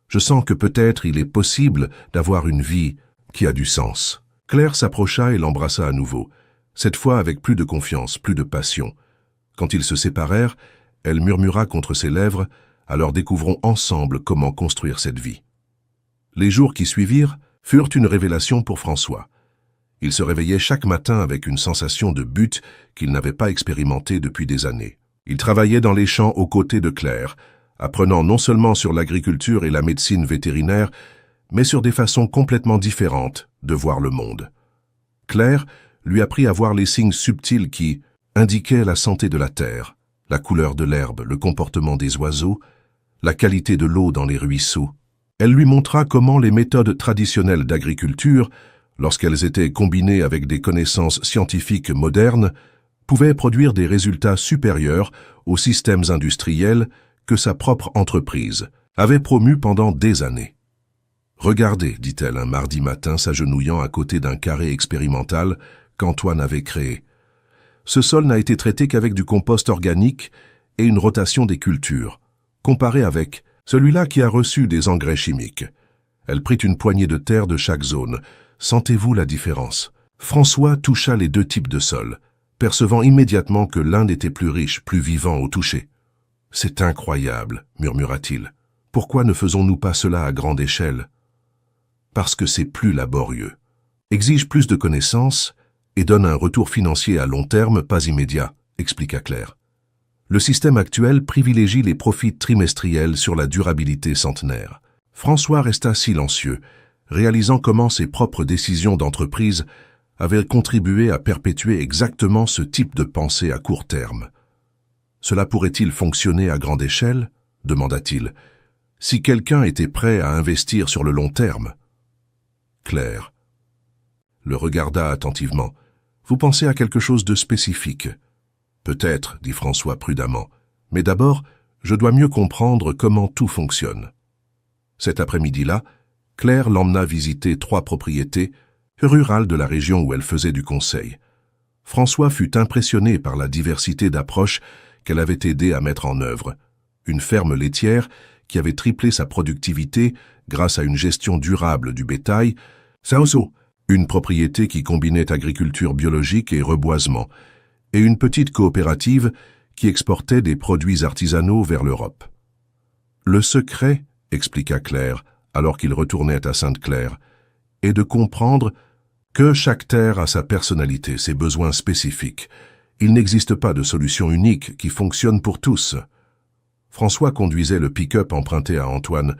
Je sens que peut-être il est possible d'avoir une vie qui a du sens. » Claire s'approcha et l'embrassa à nouveau, cette fois avec plus de confiance, plus de passion. Quand ils se séparèrent, elle murmura contre ses lèvres, « Alors découvrons ensemble comment construire cette vie. » Les jours qui suivirent furent une révélation pour François. Il se réveillait chaque matin avec une sensation de but qu'il n'avait pas expérimentée depuis des années. Il travaillait dans les champs aux côtés de Claire, apprenant non seulement sur l'agriculture et la médecine vétérinaire, mais sur des façons complètement différentes de voir le monde. Claire lui apprit à voir les signes subtils qui indiquaient la santé de la terre, la couleur de l'herbe, le comportement des oiseaux, la qualité de l'eau dans les ruisseaux. Elle lui montra comment les méthodes traditionnelles d'agriculture, lorsqu'elles étaient combinées avec des connaissances scientifiques modernes, pouvaient produire des résultats supérieurs aux systèmes industriels que sa propre entreprise avait promus pendant des années. « Regardez, dit-elle un mardi matin s'agenouillant à côté d'un carré expérimental qu'Antoine avait créé. Ce sol n'a été traité qu'avec du compost organique et une rotation des cultures, comparé avec celui-là qui a reçu des engrais chimiques. » Elle prit une poignée de terre de chaque zone. « Sentez-vous la différence ?» François toucha les deux types de sol, percevant immédiatement que l'un était plus riche, plus vivant au toucher. « C'est incroyable, murmura-t-il. Pourquoi ne faisons-nous pas cela à grande échelle ? » Parce que c'est plus laborieux, exige plus de connaissances et donne un retour financier à long terme, pas immédiat, expliqua Claire. Le système actuel privilégie les profits trimestriels sur la durabilité centenaire. François resta silencieux, réalisant comment ses propres décisions d'entreprise avaient contribué à perpétuer exactement ce type de pensée à court terme. « Cela pourrait-il fonctionner à grande échelle ?» demanda-t-il. « Si quelqu'un était prêt à investir sur le long terme ?» Claire le regarda attentivement. « Vous pensez à quelque chose de spécifique ?»« Peut-être, » dit François prudemment, « mais d'abord, je dois mieux comprendre comment tout fonctionne. » Cet après-midi-là, Claire l'emmena visiter 3 propriétés rurales de la région où elle faisait du conseil. François fut impressionné par la diversité d'approches qu'elle avait aidé à mettre en œuvre. Une ferme laitière qui avait triplé sa productivité grâce à une gestion durable du bétail, Saoso, Une propriété qui combinait agriculture biologique et reboisement, et une petite coopérative qui exportait des produits artisanaux vers l'Europe. Le secret, expliqua Claire, alors qu'il retournait à Sainte-Claire, est de comprendre que chaque terre a sa personnalité, ses besoins spécifiques. Il n'existe pas de solution unique qui fonctionne pour tous. François conduisait le pick-up emprunté à Antoine,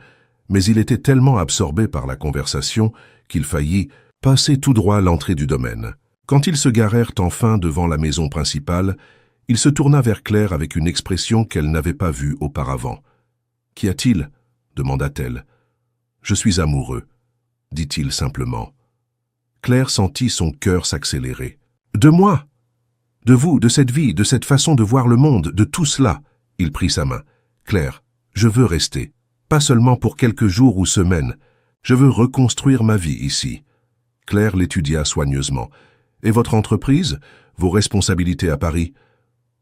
mais il était tellement absorbé par la conversation qu'il faillit passer tout droit à l'entrée du domaine. Quand ils se garèrent enfin devant la maison principale, il se tourna vers Claire avec une expression qu'elle n'avait pas vue auparavant. « Qu'y a-t-il » demanda-t-elle. « Je suis amoureux », dit-il simplement. Claire sentit son cœur s'accélérer. « De moi ! De vous, de cette vie, de cette façon de voir le monde, de tout cela !» Il prit sa main. « Claire, je veux rester. Pas seulement pour quelques jours ou semaines. Je veux reconstruire ma vie ici. » Claire l'étudia soigneusement. « Et votre entreprise? Vos responsabilités à Paris?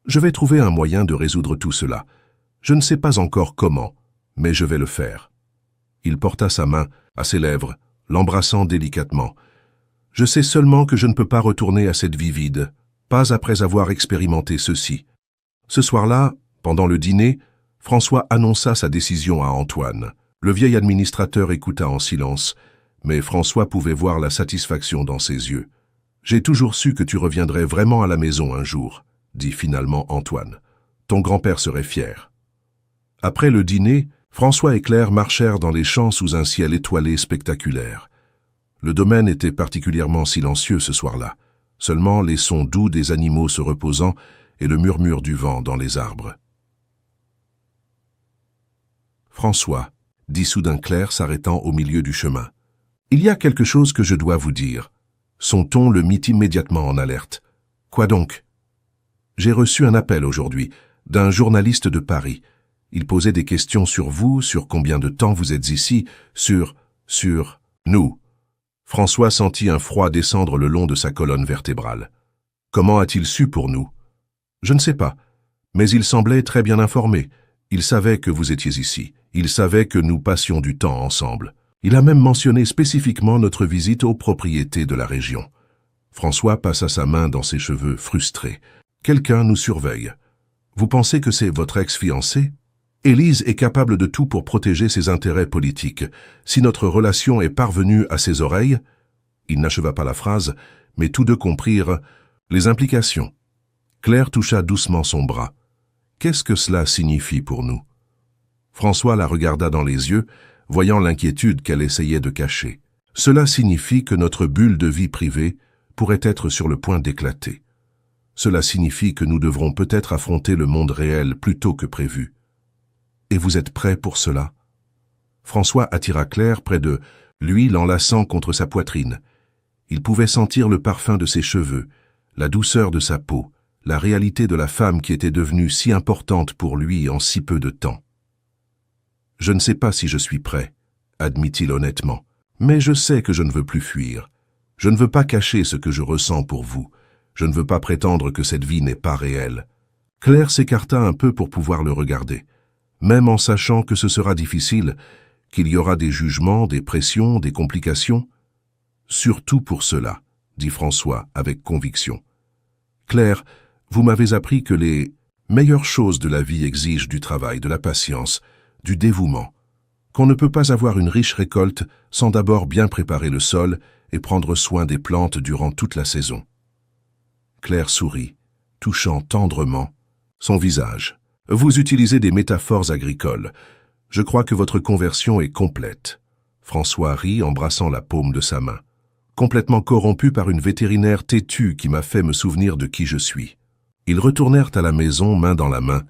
Je vais trouver un moyen de résoudre tout cela. Je ne sais pas encore comment, mais je vais le faire. » Il porta sa main à ses lèvres, l'embrassant délicatement. « Je sais seulement que je ne peux pas retourner à cette vie vide, pas après avoir expérimenté ceci. » Ce soir-là, pendant le dîner, François annonça sa décision à Antoine. Le vieil administrateur écouta en silence, mais François pouvait voir la satisfaction dans ses yeux. « J'ai toujours su que tu reviendrais vraiment à la maison un jour, » dit finalement Antoine. « Ton grand-père serait fier. » Après le dîner, François et Claire marchèrent dans les champs sous un ciel étoilé spectaculaire. Le domaine était particulièrement silencieux ce soir-là, seulement les sons doux des animaux se reposant et le murmure du vent dans les arbres. « François, » dit soudain Claire s'arrêtant au milieu du chemin. « Il y a quelque chose que je dois vous dire. » Son ton le mit immédiatement en alerte. « Quoi donc ?»« J'ai reçu un appel aujourd'hui, d'un journaliste de Paris. Il posait des questions sur vous, sur combien de temps vous êtes ici, sur nous. » François sentit un froid descendre le long de sa colonne vertébrale. « Comment a-t-il su pour nous ?»« Je ne sais pas, mais il semblait très bien informé. Il savait que vous étiez ici. Il savait que nous passions du temps ensemble. Il a même mentionné spécifiquement notre visite aux propriétés de la région. » François passa sa main dans ses cheveux frustrés. « Quelqu'un nous surveille. Vous pensez que c'est votre ex-fiancé ? Élise est capable de tout pour protéger ses intérêts politiques. Si notre relation est parvenue à ses oreilles... » Il n'acheva pas la phrase, mais tous deux comprirent les implications. Claire toucha doucement son bras. « Qu'est-ce que cela signifie pour nous ?» François la regarda dans les yeux, voyant l'inquiétude qu'elle essayait de cacher. « Cela signifie que notre bulle de vie privée pourrait être sur le point d'éclater. Cela signifie que nous devrons peut-être affronter le monde réel plus tôt que prévu. Et vous êtes prêts pour cela ?» François attira Claire près de lui, l'enlaçant contre sa poitrine. Il pouvait sentir le parfum de ses cheveux, la douceur de sa peau, la réalité de la femme qui était devenue si importante pour lui en si peu de temps. « Je ne sais pas si je suis prêt, » admit-il honnêtement, « mais je sais que je ne veux plus fuir. Je ne veux pas cacher ce que je ressens pour vous. Je ne veux pas prétendre que cette vie n'est pas réelle. » Claire s'écarta un peu pour pouvoir le regarder, même en sachant que ce sera difficile, qu'il y aura des jugements, des pressions, des complications. « Surtout pour cela, » dit François avec conviction. « Claire, vous m'avez appris que les meilleures choses de la vie exigent du travail, de la patience, du dévouement, qu'on ne peut pas avoir une riche récolte sans d'abord bien préparer le sol et prendre soin des plantes durant toute la saison. » Claire sourit, touchant tendrement son visage. « Vous utilisez des métaphores agricoles. Je crois que votre conversion est complète. » François rit, embrassant la paume de sa main. « Complètement corrompu par une vétérinaire têtue qui m'a fait me souvenir de qui je suis. » Ils retournèrent à la maison, main dans la main,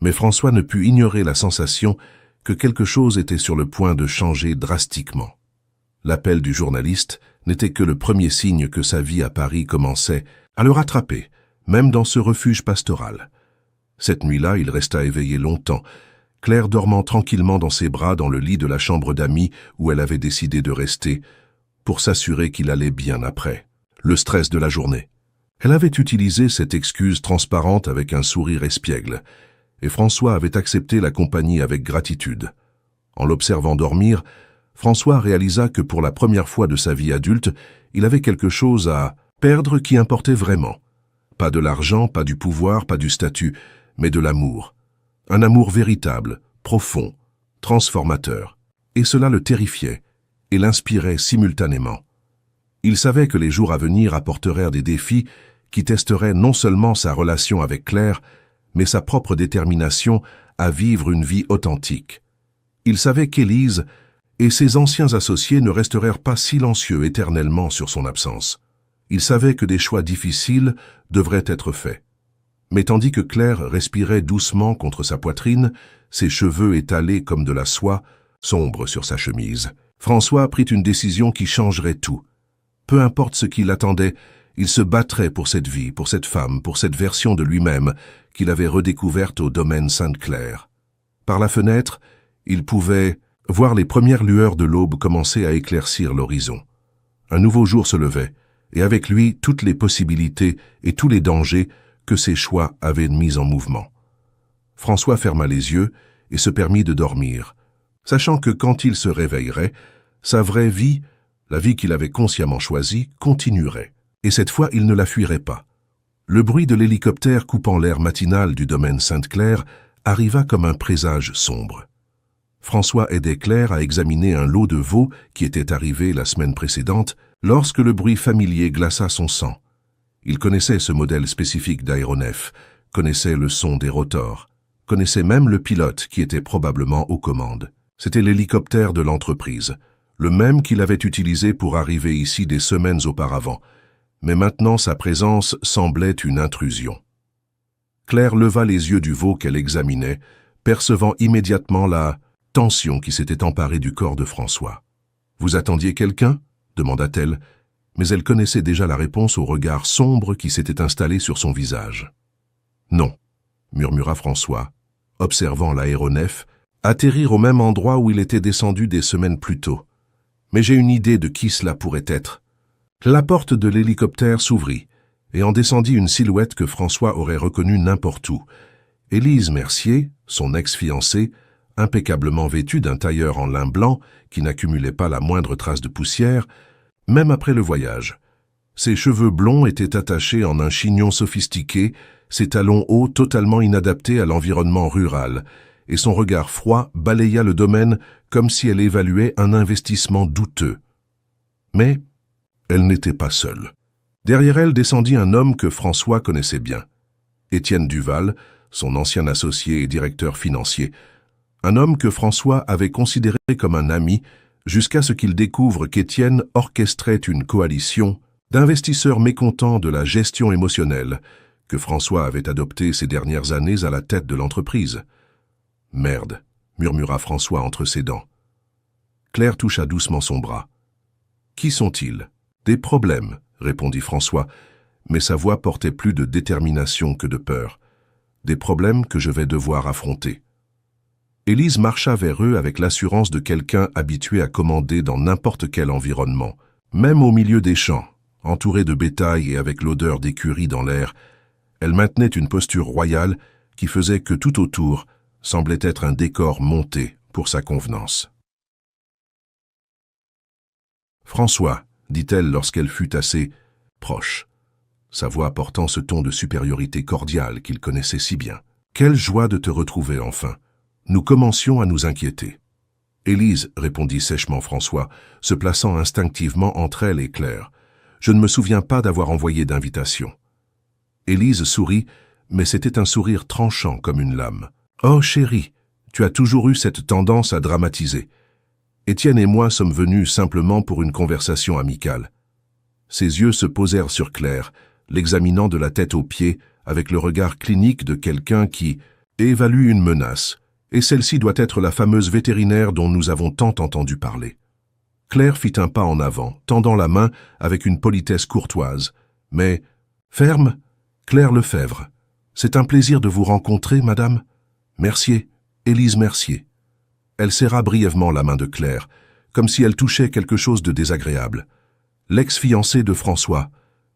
mais François ne put ignorer la sensation que quelque chose était sur le point de changer drastiquement. L'appel du journaliste n'était que le premier signe que sa vie à Paris commençait à le rattraper, même dans ce refuge pastoral. Cette nuit-là, il resta éveillé longtemps, Claire dormant tranquillement dans ses bras dans le lit de la chambre d'amis où elle avait décidé de rester, pour s'assurer qu'il allait bien après. Le stress de la journée. Elle avait utilisé cette excuse transparente avec un sourire espiègle, et François avait accepté la compagnie avec gratitude. En l'observant dormir, François réalisa que pour la première fois de sa vie adulte, il avait quelque chose à perdre qui importait vraiment. Pas de l'argent, pas du pouvoir, pas du statut, mais de l'amour. Un amour véritable, profond, transformateur. Et cela le terrifiait et l'inspirait simultanément. Il savait que les jours à venir apporteraient des défis qui testeraient non seulement sa relation avec Claire, mais sa propre détermination à vivre une vie authentique. Il savait qu'Élise et ses anciens associés ne restèrent pas silencieux éternellement sur son absence. Il savait que des choix difficiles devraient être faits. Mais tandis que Claire respirait doucement contre sa poitrine, ses cheveux étalés comme de la soie, sombres sur sa chemise, François prit une décision qui changerait tout. Peu importe ce qui l'attendait, il se battrait pour cette vie, pour cette femme, pour cette version de lui-même qu'il avait redécouverte au domaine Sainte-Claire. Par la fenêtre, il pouvait voir les premières lueurs de l'aube commencer à éclaircir l'horizon. Un nouveau jour se levait, et avec lui toutes les possibilités et tous les dangers que ses choix avaient mis en mouvement. François ferma les yeux et se permit de dormir, sachant que quand il se réveillerait, sa vraie vie, la vie qu'il avait consciemment choisie, continuerait. Et cette fois, il ne la fuirait pas. Le bruit de l'hélicoptère coupant l'air matinal du domaine Sainte-Claire arriva comme un présage sombre. François aidait Claire à examiner un lot de veaux qui était arrivé la semaine précédente lorsque le bruit familier glaça son sang. Il connaissait ce modèle spécifique d'aéronef, connaissait le son des rotors, connaissait même le pilote qui était probablement aux commandes. C'était l'hélicoptère de l'entreprise, le même qu'il avait utilisé pour arriver ici des semaines auparavant, mais maintenant sa présence semblait une intrusion. Claire leva les yeux du veau qu'elle examinait, percevant immédiatement la tension qui s'était emparée du corps de François. « Vous attendiez quelqu'un » demanda-t-elle, mais elle connaissait déjà la réponse au regard sombre qui s'était installé sur son visage. « Non » murmura François, observant l'aéronef, atterrir au même endroit où il était descendu des semaines plus tôt. « Mais j'ai une idée de qui cela pourrait être. » La porte de l'hélicoptère s'ouvrit, et en descendit une silhouette que François aurait reconnue n'importe où. Élise Mercier, son ex-fiancée, impeccablement vêtue d'un tailleur en lin blanc qui n'accumulait pas la moindre trace de poussière, même après le voyage. Ses cheveux blonds étaient attachés en un chignon sophistiqué, ses talons hauts totalement inadaptés à l'environnement rural, et son regard froid balaya le domaine comme si elle évaluait un investissement douteux. Mais elle n'était pas seule. Derrière elle descendit un homme que François connaissait bien. Étienne Duval, son ancien associé et directeur financier. Un homme que François avait considéré comme un ami jusqu'à ce qu'il découvre qu'Étienne orchestrait une coalition d'investisseurs mécontents de la gestion émotionnelle que François avait adoptée ces dernières années à la tête de l'entreprise. « Merde » murmura François entre ses dents. Claire toucha doucement son bras. « Qui sont-ils »« Des problèmes » répondit François, mais sa voix portait plus de détermination que de peur. « Des problèmes que je vais devoir affronter. » Élise marcha vers eux avec l'assurance de quelqu'un habitué à commander dans n'importe quel environnement. Même au milieu des champs, entourée de bétail et avec l'odeur d'écurie dans l'air, elle maintenait une posture royale qui faisait que tout autour semblait être un décor monté pour sa convenance. « François » dit-elle lorsqu'elle fut assez proche, sa voix portant ce ton de supériorité cordiale qu'il connaissait si bien. « Quelle joie de te retrouver enfin !» Nous commencions à nous inquiéter. « Élise, » répondit sèchement François, se plaçant instinctivement entre elle et Claire. « Je ne me souviens pas d'avoir envoyé d'invitation. » Élise sourit, mais c'était un sourire tranchant comme une lame. « Oh, chérie, tu as toujours eu cette tendance à dramatiser. Étienne et moi sommes venus simplement pour une conversation amicale. » Ses yeux se posèrent sur Claire, l'examinant de la tête aux pieds avec le regard clinique de quelqu'un qui évalue une menace. Et celle-ci doit être la fameuse vétérinaire dont nous avons tant entendu parler. Claire fit un pas en avant, tendant la main avec une politesse courtoise. Mais, ferme, Claire Lefebvre. C'est un plaisir de vous rencontrer, madame. Mercier, Élise Mercier. Elle serra brièvement la main de Claire, comme si elle touchait quelque chose de désagréable. L'ex-fiancé de François,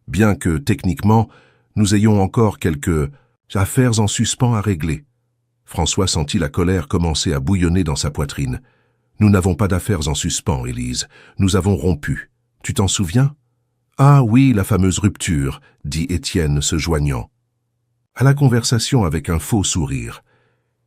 bien que, techniquement, nous ayons encore quelques affaires en suspens à régler. François sentit la colère commencer à bouillonner dans sa poitrine. « Nous n'avons pas d'affaires en suspens, Élise. Nous avons rompu. Tu t'en souviens? Ah oui, la fameuse rupture, dit Étienne se joignant à la conversation avec un faux sourire,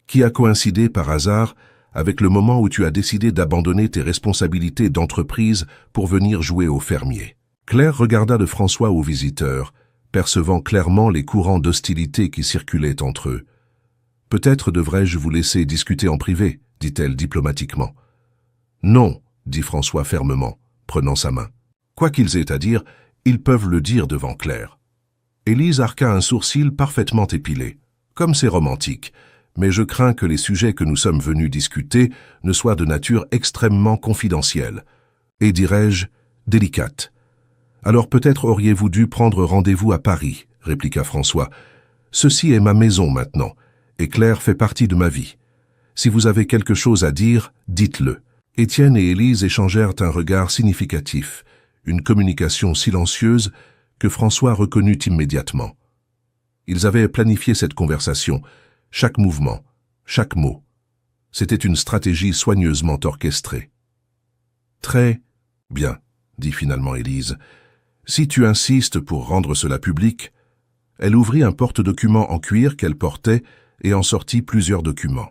qui a coïncidé par hasard avec le moment où tu as décidé d'abandonner tes responsabilités d'entreprise pour venir jouer au fermier. Claire regarda de François au visiteur, percevant clairement les courants d'hostilité qui circulaient entre eux. « Peut-être devrais-je vous laisser discuter en privé, dit-elle diplomatiquement. « Non, dit François fermement, prenant sa main. Quoi qu'ils aient à dire, ils peuvent le dire devant Claire. Élise arqua un sourcil parfaitement épilé. Comme c'est romantique, mais je crains que les sujets que nous sommes venus discuter ne soient de nature extrêmement confidentielle, et dirais-je, délicate. Alors peut-être auriez-vous dû prendre rendez-vous à Paris, répliqua François. Ceci est ma maison maintenant, et Claire fait partie de ma vie. Si vous avez quelque chose à dire, dites-le. Étienne et Élise échangèrent un regard significatif, une communication silencieuse que François reconnut immédiatement. Ils avaient planifié cette conversation, chaque mouvement, chaque mot. C'était une stratégie soigneusement orchestrée. « Très bien, dit finalement Élise. Si tu insistes pour rendre cela public, elle ouvrit un porte-document en cuir qu'elle portait et en sortit plusieurs documents.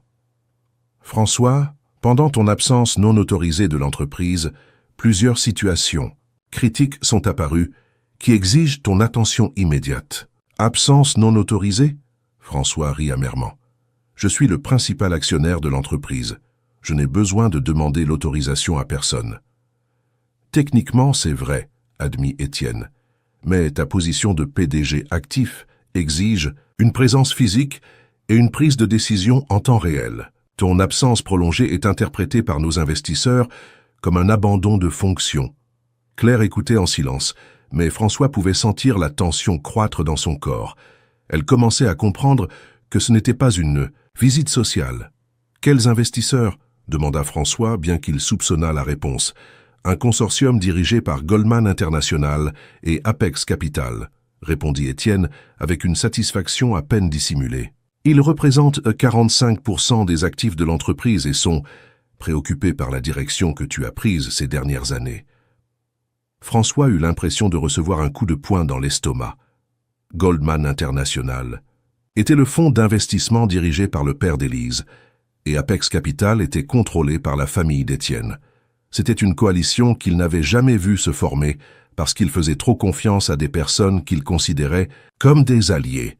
François, pendant ton absence non autorisée de l'entreprise, plusieurs situations critiques sont apparues qui exigent ton attention immédiate. Absence non autorisée? François rit amèrement. Je suis le principal actionnaire de l'entreprise. Je n'ai besoin de demander l'autorisation à personne. Techniquement, c'est vrai, admit Étienne. Mais ta position de PDG actif exige une présence physique et une prise de décision en temps réel. Ton absence prolongée est interprétée par nos investisseurs comme un abandon de fonction. Claire écoutait en silence, mais François pouvait sentir la tension croître dans son corps. Elle commençait à comprendre que ce n'était pas une visite sociale. « Quels investisseurs ?» demanda François, bien qu'il soupçonnât la réponse. « Un consortium dirigé par Goldman International et Apex Capital », répondit Étienne avec une satisfaction à peine dissimulée. « Ils représentent 45% des actifs de l'entreprise et sont préoccupés par la direction que tu as prise ces dernières années. » François eut l'impression de recevoir un coup de poing dans l'estomac. Goldman International était le fonds d'investissement dirigé par le père d'Élise, et Apex Capital était contrôlé par la famille d'Étienne. C'était une coalition qu'il n'avait jamais vue se former parce qu'il faisait trop confiance à des personnes qu'il considérait comme des alliés.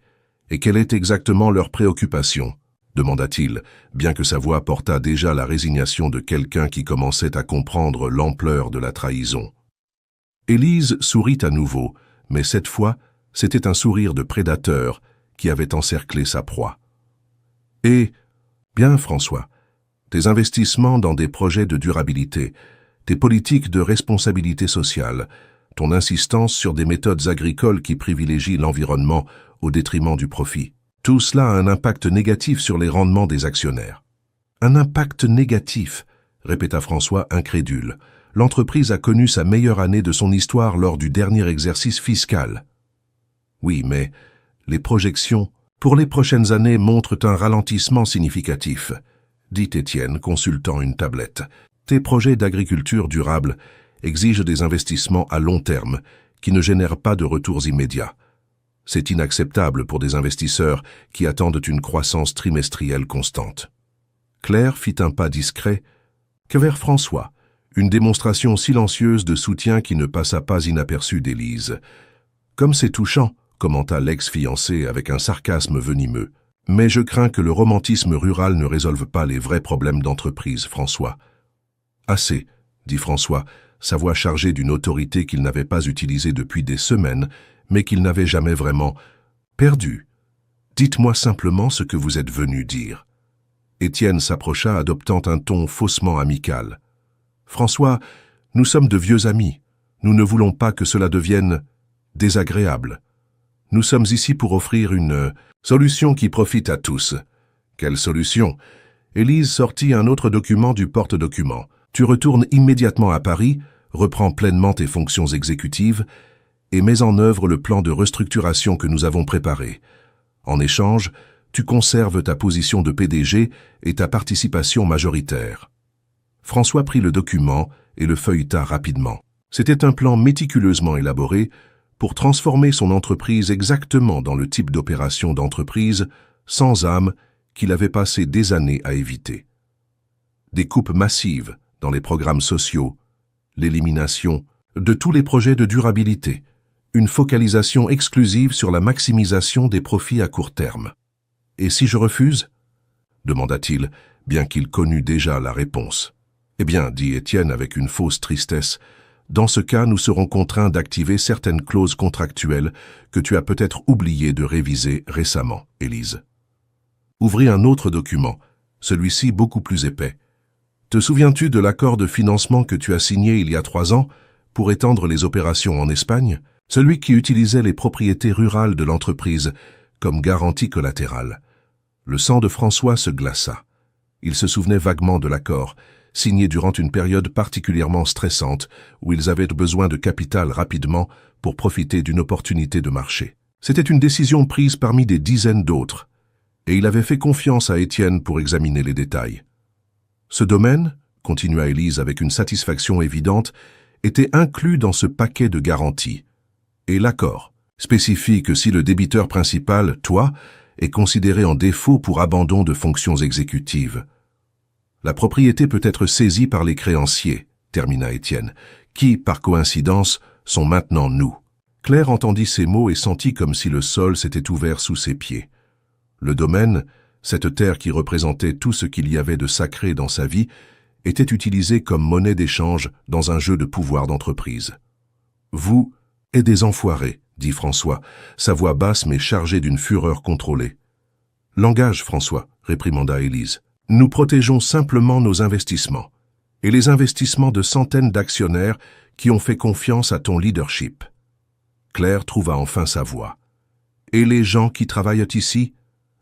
Et quelle est exactement leur préoccupation ? Demanda-t-il, bien que sa voix portât déjà la résignation de quelqu'un qui commençait à comprendre l'ampleur de la trahison. Élise sourit à nouveau, mais cette fois, c'était un sourire de prédateur qui avait encerclé sa proie. « Et, bien François, tes investissements dans des projets de durabilité, tes politiques de responsabilité sociale, ton insistance sur des méthodes agricoles qui privilégient l'environnement au détriment du profit, tout cela a un impact négatif sur les rendements des actionnaires. »« Un impact négatif ?» répéta François incrédule. « L'entreprise a connu sa meilleure année de son histoire lors du dernier exercice fiscal. »« Oui, mais les projections pour les prochaines années montrent un ralentissement significatif, » dit Étienne, consultant une tablette. « Tes projets d'agriculture durable exigent des investissements à long terme qui ne génèrent pas de retours immédiats. C'est inacceptable pour des investisseurs qui attendent une croissance trimestrielle constante. » Claire fit un pas discret que vers François, une démonstration silencieuse de soutien qui ne passa pas inaperçue d'Élise. « Comme c'est touchant, » commenta l'ex-fiancé avec un sarcasme venimeux. « Mais je crains que le romantisme rural ne résolve pas les vrais problèmes d'entreprise, François. »« Assez, » dit François, sa voix chargée d'une autorité qu'il n'avait pas utilisée depuis des semaines, mais qu'il n'avait jamais vraiment perdu. « Dites-moi simplement ce que vous êtes venu dire. » Étienne s'approcha, adoptant un ton faussement amical. « François, nous sommes de vieux amis. Nous ne voulons pas que cela devienne désagréable. Nous sommes ici pour offrir une solution qui profite à tous. » « Quelle solution ?» Élise sortit un autre document du porte-document. « Tu retournes immédiatement à Paris, reprends pleinement tes fonctions exécutives et mets en œuvre le plan de restructuration que nous avons préparé. En échange, tu conserves ta position de PDG et ta participation majoritaire. » François prit le document et le feuilleta rapidement. C'était un plan méticuleusement élaboré pour transformer son entreprise exactement dans le type d'opération d'entreprise sans âme qu'il avait passé des années à éviter. Des coupes massives dans les programmes sociaux, l'élimination de tous les projets de durabilité, une focalisation exclusive sur la maximisation des profits à court terme. « Et si je refuse ?» demanda-t-il, bien qu'il connût déjà la réponse. « Eh bien, dit Étienne avec une fausse tristesse, dans ce cas, nous serons contraints d'activer certaines clauses contractuelles que tu as peut-être oublié de réviser récemment, Élise. » Ouvrit un autre document, celui-ci beaucoup plus épais. « Te souviens-tu de l'accord de financement que tu as signé il y a 3 ans pour étendre les opérations en Espagne, celui qui utilisait les propriétés rurales de l'entreprise comme garantie collatérale ?» Le sang de François se glaça. Il se souvenait vaguement de l'accord, signé durant une période particulièrement stressante où ils avaient besoin de capital rapidement pour profiter d'une opportunité de marché. C'était une décision prise parmi des dizaines d'autres, et il avait fait confiance à Étienne pour examiner les détails. Ce domaine, continua Élise avec une satisfaction évidente, était inclus dans ce paquet de garanties. Et l'accord spécifie que si le débiteur principal, toi, est considéré en défaut pour abandon de fonctions exécutives, la propriété peut être saisie par les créanciers, termina Étienne, qui, par coïncidence, sont maintenant nous. Claire entendit ces mots et sentit comme si le sol s'était ouvert sous ses pieds. Le domaine, cette terre qui représentait tout ce qu'il y avait de sacré dans sa vie, était utilisée comme monnaie d'échange dans un jeu de pouvoir d'entreprise. « Vous êtes des enfoirés », dit François, sa voix basse mais chargée d'une fureur contrôlée. « Langage, François », réprimanda Élise. « Nous protégeons simplement nos investissements, et les investissements de centaines d'actionnaires qui ont fait confiance à ton leadership. » Claire trouva enfin sa voix. « Et les gens qui travaillent ici,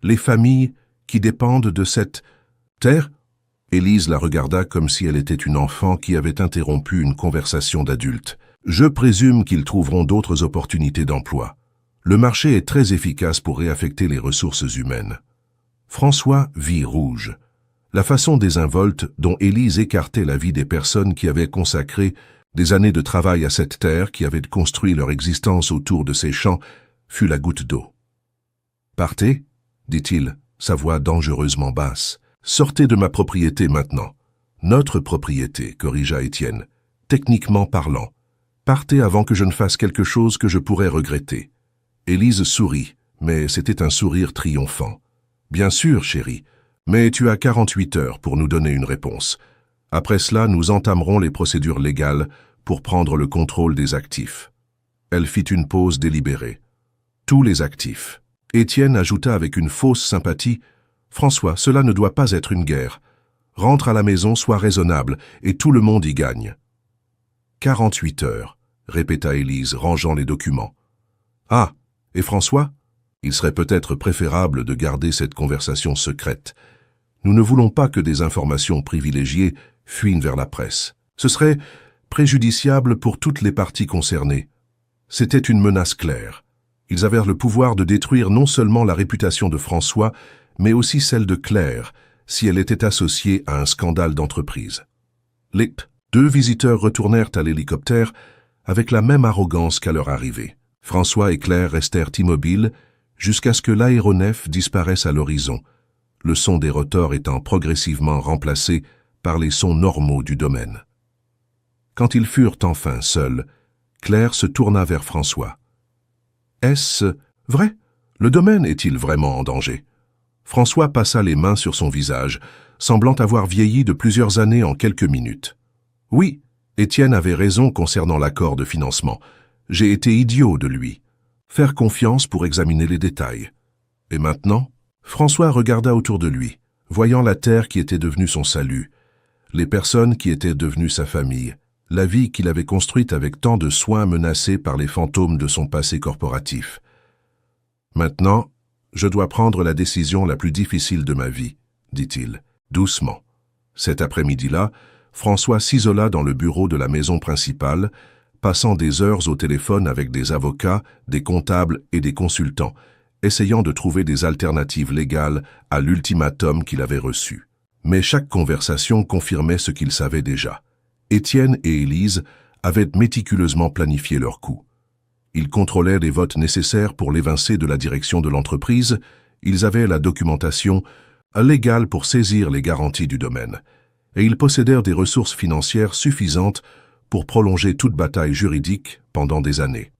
les familles qui dépendent de cette terre ?» Élise la regarda comme si elle était une enfant qui avait interrompu une conversation d'adulte. « Je présume qu'ils trouveront d'autres opportunités d'emploi. Le marché est très efficace pour réaffecter les ressources humaines. » François vit rouge. La façon désinvolte dont Élise écartait la vie des personnes qui avaient consacré des années de travail à cette terre, qui avaient construit leur existence autour de ces champs, fut la goutte d'eau. « Partez, dit-il, sa voix dangereusement basse. « Sortez de ma propriété maintenant. »« Notre propriété, corrigea Étienne, techniquement parlant. Partez avant que je ne fasse quelque chose que je pourrais regretter. » Élise sourit, mais c'était un sourire triomphant. « Bien sûr, chérie, mais tu as 48 heures pour nous donner une réponse. Après cela, nous entamerons les procédures légales pour prendre le contrôle des actifs. » Elle fit une pause délibérée. « Tous les actifs. » Étienne ajouta avec une fausse sympathie. « François, cela ne doit pas être une guerre. Rentre à la maison, sois raisonnable, et tout le monde y gagne. » 48 heures, répéta Élise, rangeant les documents. « Ah, et François ? Il serait peut-être préférable de garder cette conversation secrète. Nous ne voulons pas que des informations privilégiées fuient vers la presse. Ce serait préjudiciable pour toutes les parties concernées. C'était une menace claire. Ils avaient le pouvoir de détruire non seulement la réputation de François, mais aussi celle de Claire, si elle était associée à un scandale d'entreprise. Les 2 visiteurs retournèrent à l'hélicoptère avec la même arrogance qu'à leur arrivée. François et Claire restèrent immobiles jusqu'à ce que l'aéronef disparaisse à l'horizon, le son des rotors étant progressivement remplacé par les sons normaux du domaine. Quand ils furent enfin seuls, Claire se tourna vers François. « Est-ce vrai? Le domaine est-il vraiment en danger ?» François passa les mains sur son visage, semblant avoir vieilli de plusieurs années en quelques minutes. « Oui, Étienne avait raison concernant l'accord de financement. J'ai été idiot de lui. Faire confiance pour examiner les détails. Et maintenant ?» François regarda autour de lui, voyant la terre qui était devenue son salut, les personnes qui étaient devenues sa famille, la vie qu'il avait construite avec tant de soin menacée par les fantômes de son passé corporatif. « Maintenant, je dois prendre la décision la plus difficile de ma vie, dit-il, doucement. Cet après-midi-là, François s'isola dans le bureau de la maison principale, passant des heures au téléphone avec des avocats, des comptables et des consultants, essayant de trouver des alternatives légales à l'ultimatum qu'il avait reçu. Mais chaque conversation confirmait ce qu'ils savaient déjà. Étienne et Élise avaient méticuleusement planifié leur coup. Ils contrôlaient les votes nécessaires pour l'évincer de la direction de l'entreprise, ils avaient la documentation légale pour saisir les garanties du domaine, et ils possédèrent des ressources financières suffisantes pour prolonger toute bataille juridique pendant des années.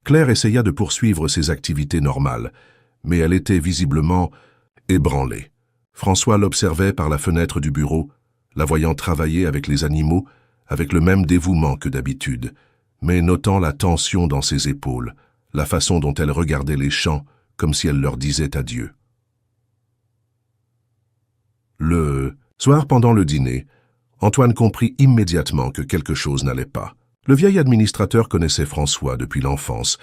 Claire essaya de poursuivre ses activités normales, mais elle était visiblement ébranlée. François l'observait par la fenêtre du bureau, la voyant travailler avec les animaux, avec le même dévouement que d'habitude, mais notant la tension dans ses épaules, la façon dont elle regardait les champs, comme si elle leur disait adieu. Le soir, pendant le dîner, Antoine comprit immédiatement que quelque chose n'allait pas. Le vieil administrateur connaissait François depuis l'enfance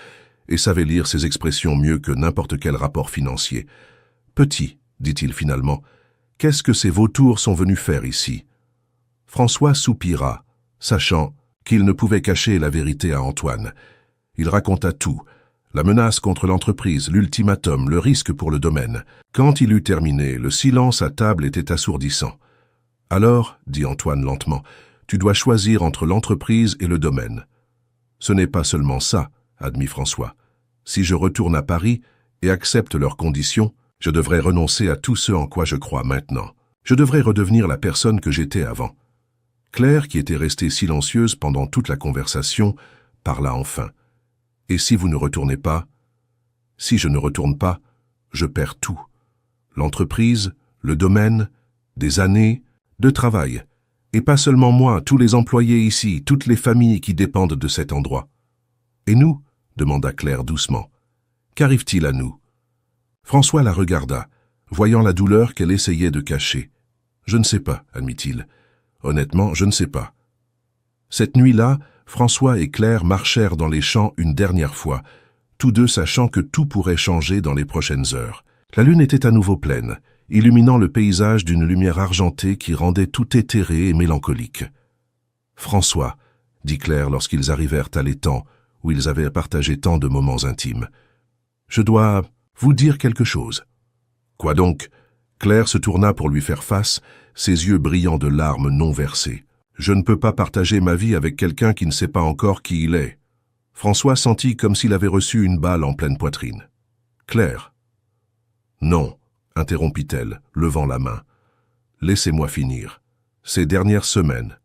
et savait lire ses expressions mieux que n'importe quel rapport financier. « Petit », dit-il finalement, « qu'est-ce que ces vautours sont venus faire ici ?» François soupira, sachant qu'il ne pouvait cacher la vérité à Antoine. Il raconta tout, la menace contre l'entreprise, l'ultimatum, le risque pour le domaine. Quand il eut terminé, le silence à table était assourdissant. « Alors, dit Antoine lentement, tu dois choisir entre l'entreprise et le domaine. »« Ce n'est pas seulement ça, admit François. Si je retourne à Paris et accepte leurs conditions, je devrais renoncer à tout ce en quoi je crois maintenant. Je devrais redevenir la personne que j'étais avant. » Claire, qui était restée silencieuse pendant toute la conversation, parla enfin. « Et si vous ne retournez pas ? Si je ne retourne pas, je perds tout. L'entreprise, le domaine, des années de travail. Et pas seulement moi, tous les employés ici, toutes les familles qui dépendent de cet endroit. »« Et nous ?» demanda Claire doucement. « Qu'arrive-t-il à nous ?» François la regarda, voyant la douleur qu'elle essayait de cacher. « Je ne sais pas, admit-il. Honnêtement, je ne sais pas. » Cette nuit-là, François et Claire marchèrent dans les champs une dernière fois, tous deux sachant que tout pourrait changer dans les prochaines heures. La lune était à nouveau pleine, illuminant le paysage d'une lumière argentée qui rendait tout éthéré et mélancolique. « François, » dit Claire lorsqu'ils arrivèrent à l'étang où ils avaient partagé tant de moments intimes, « je dois vous dire quelque chose. » « Quoi donc ?» Claire se tourna pour lui faire face, ses yeux brillants de larmes non versées. « Je ne peux pas partager ma vie avec quelqu'un qui ne sait pas encore qui il est. » François sentit comme s'il avait reçu une balle en pleine poitrine. « Claire. »« Non, » interrompit-elle, levant la main. « Laissez-moi finir. Ces dernières semaines,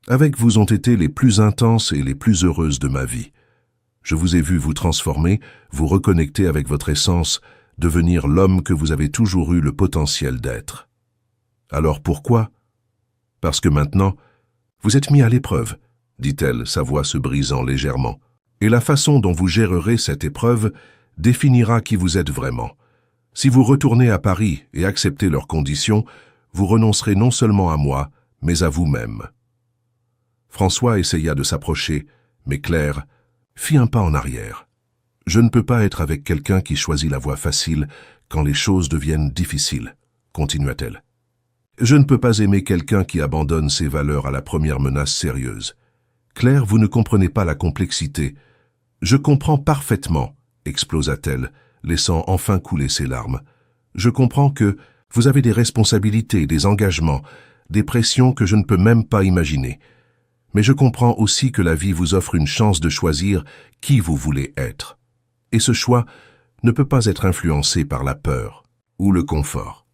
avec vous ont été les plus intenses et les plus heureuses de ma vie. Je vous ai vu vous transformer, vous reconnecter avec votre essence, devenir l'homme que vous avez toujours eu le potentiel d'être. Alors pourquoi ? Parce que maintenant, vous êtes mis à l'épreuve, dit-elle, sa voix se brisant légèrement. Et la façon dont vous gérerez cette épreuve définira qui vous êtes vraiment. Si vous retournez à Paris et acceptez leurs conditions, vous renoncerez non seulement à moi, mais à vous-même. François essaya de s'approcher, mais Claire fit un pas en arrière. Je ne peux pas être avec quelqu'un qui choisit la voie facile quand les choses deviennent difficiles, continua-t-elle. Je ne peux pas aimer quelqu'un qui abandonne ses valeurs à la première menace sérieuse. Claire, vous ne comprenez pas la complexité. Je comprends parfaitement, explosa-t-elle, laissant enfin couler ses larmes. Je comprends que vous avez des responsabilités, des engagements, des pressions que je ne peux même pas imaginer. Mais je comprends aussi que la vie vous offre une chance de choisir qui vous voulez être. Et ce choix ne peut pas être influencé par la peur ou le confort.